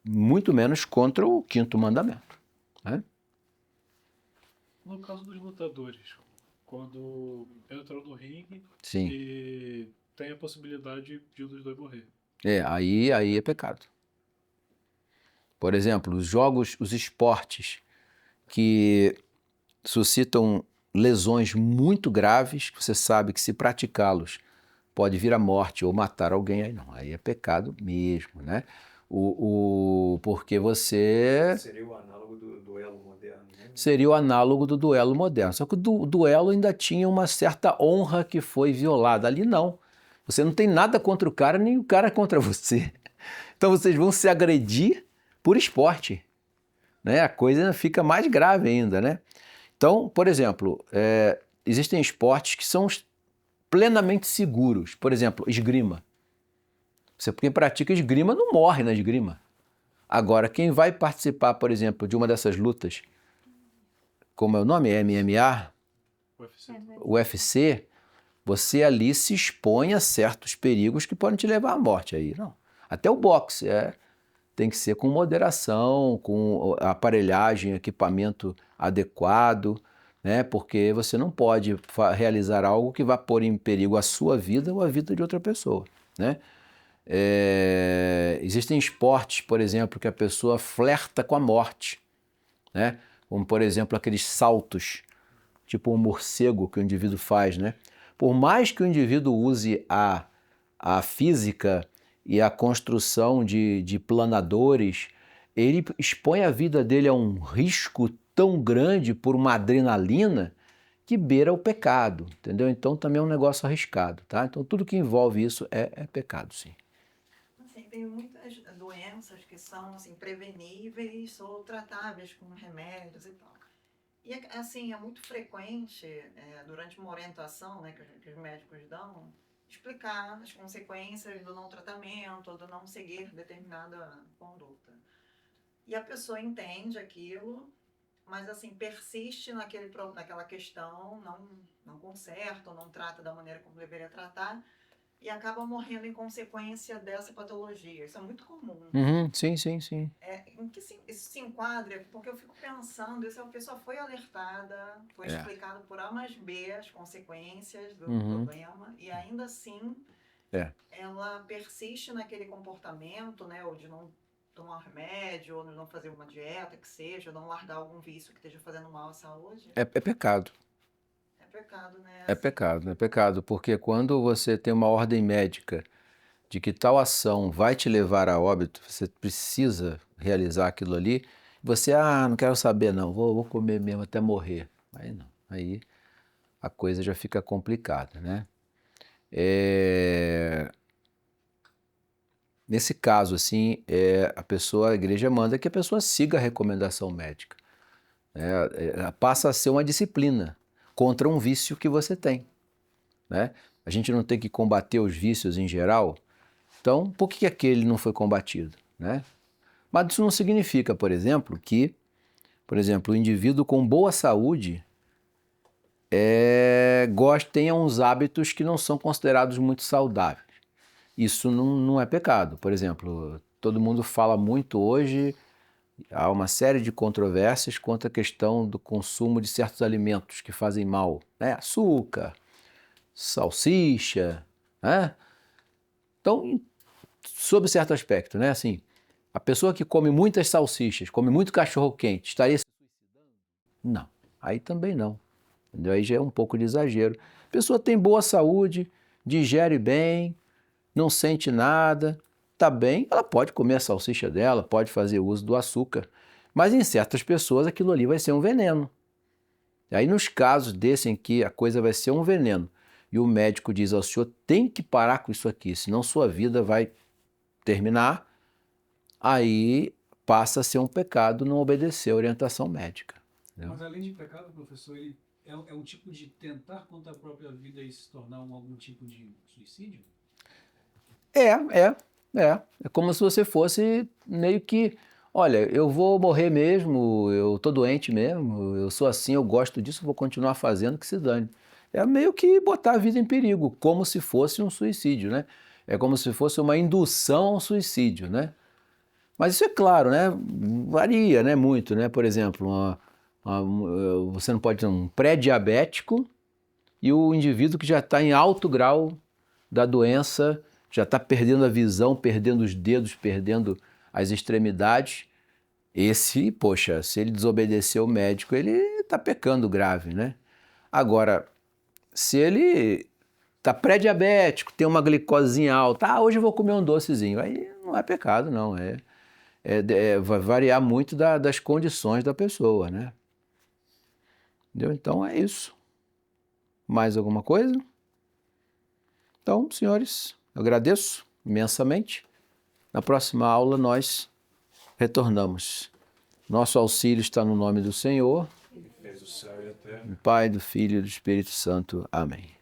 muito menos contra o 5º mandamento, né? No caso dos lutadores, quando entram no ringue Sim. e tem a possibilidade de um dos dois morrer. Aí é pecado. Por exemplo, os esportes que suscitam lesões muito graves, que você sabe que se praticá-los pode vir a morte ou matar alguém, aí não, aí é pecado mesmo, né? Porque você... Seria o análogo do duelo moderno, né? Seria o análogo do duelo moderno, só que o duelo ainda tinha uma certa honra que foi violada, ali não. Você não tem nada contra o cara, nem o cara contra você. Então vocês vão se agredir por esporte, né? A coisa fica mais grave ainda, né? Então, por exemplo, existem esportes que são plenamente seguros. Por exemplo, esgrima. Quem pratica esgrima não morre na esgrima. Agora, quem vai participar, por exemplo, de uma dessas lutas, como é o nome? MMA, UFC, você ali se expõe a certos perigos que podem te levar à morte. Aí, não. Até o boxe tem que ser com moderação, com aparelhagem, equipamento adequado, né? Porque você não pode realizar algo que vá pôr em perigo a sua vida ou a vida de outra pessoa, né? Existem esportes, por exemplo, que a pessoa flerta com a morte, né? Como, por exemplo, aqueles saltos, tipo um morcego que o indivíduo faz, né? Por mais que o indivíduo use a física e a construção de planadores, ele expõe a vida dele a um risco tão grande por uma adrenalina que beira o pecado, entendeu? Então também é um negócio arriscado, tá? Então tudo que envolve isso é pecado, sim. Assim, tem muitas doenças que são assim, preveníveis ou tratáveis com remédios e tal. E assim, é muito frequente, durante uma orientação, né, que os médicos dão, explicar as consequências do não tratamento, do não seguir determinada conduta. E a pessoa entende aquilo, mas assim, persiste naquela questão, não conserta, ou não trata da maneira como deveria tratar, e acaba morrendo em consequência dessa patologia. Isso é muito comum. Uhum, sim. Em que isso se enquadra? Porque eu fico pensando, isso a pessoa foi alertada, foi explicado por A mais B as consequências do problema, e ainda assim ela persiste naquele comportamento, né, ou de não tomar remédio, ou de não fazer uma dieta que seja, ou não largar algum vício que esteja fazendo mal à saúde. É pecado. É pecado, né? É pecado, porque quando você tem uma ordem médica de que tal ação vai te levar a óbito, você precisa realizar aquilo ali, você, não quero saber não, vou comer mesmo até morrer. Aí não, aí a coisa já fica complicada, né? Nesse caso, assim, a igreja manda que a pessoa siga a recomendação médica. Passa a ser uma disciplina contra um vício que você tem, né? A gente não tem que combater os vícios em geral, então por que aquele não foi combatido, né? Mas isso não significa, por exemplo, que, o indivíduo com boa saúde tenha uns hábitos que não são considerados muito saudáveis. Isso não é pecado. Por exemplo, todo mundo fala muito hoje, há uma série de controvérsias quanto à questão do consumo de certos alimentos que fazem mal, né? Açúcar, salsicha, né? Então, sob certo aspecto, né? Assim, a pessoa que come muitas salsichas, come muito cachorro-quente, estaria se suicidando? Não, aí também não. Entendeu? Aí já é um pouco de exagero. A pessoa tem boa saúde, digere bem, não sente nada, está bem, ela pode comer a salsicha dela, pode fazer uso do açúcar, mas em certas pessoas aquilo ali vai ser um veneno. E aí nos casos desse em que a coisa vai ser um veneno, e o médico diz ao senhor, tem que parar com isso aqui, senão sua vida vai terminar, aí passa a ser um pecado não obedecer a orientação médica. Entendeu? Mas além de pecado, professor, ele é um tipo de tentar contra a própria vida e se tornar algum tipo de suicídio? É como se você fosse meio que, olha, eu vou morrer mesmo, eu tô doente mesmo, eu sou assim, eu gosto disso, vou continuar fazendo, que se dane. É meio que botar a vida em perigo, como se fosse um suicídio, né? É como se fosse uma indução ao suicídio, né? Mas isso é claro, né? Varia, né? Muito, né? Por exemplo, você não pode ter um pré-diabético e o indivíduo que já está em alto grau da doença, já está perdendo a visão, perdendo os dedos, perdendo as extremidades. Esse, poxa, se ele desobedecer o médico, ele está pecando grave, né? Agora, se ele está pré-diabético, tem uma glicosinha alta, hoje eu vou comer um docezinho, aí não é pecado, não, vai variar muito das condições da pessoa, né? Entendeu? Então é isso. Mais alguma coisa? Então, senhores, eu agradeço imensamente. Na próxima aula nós retornamos. Nosso auxílio está no nome do Senhor, Fez o céu e a terra. do Pai, do Filho e do Espírito Santo. Amém.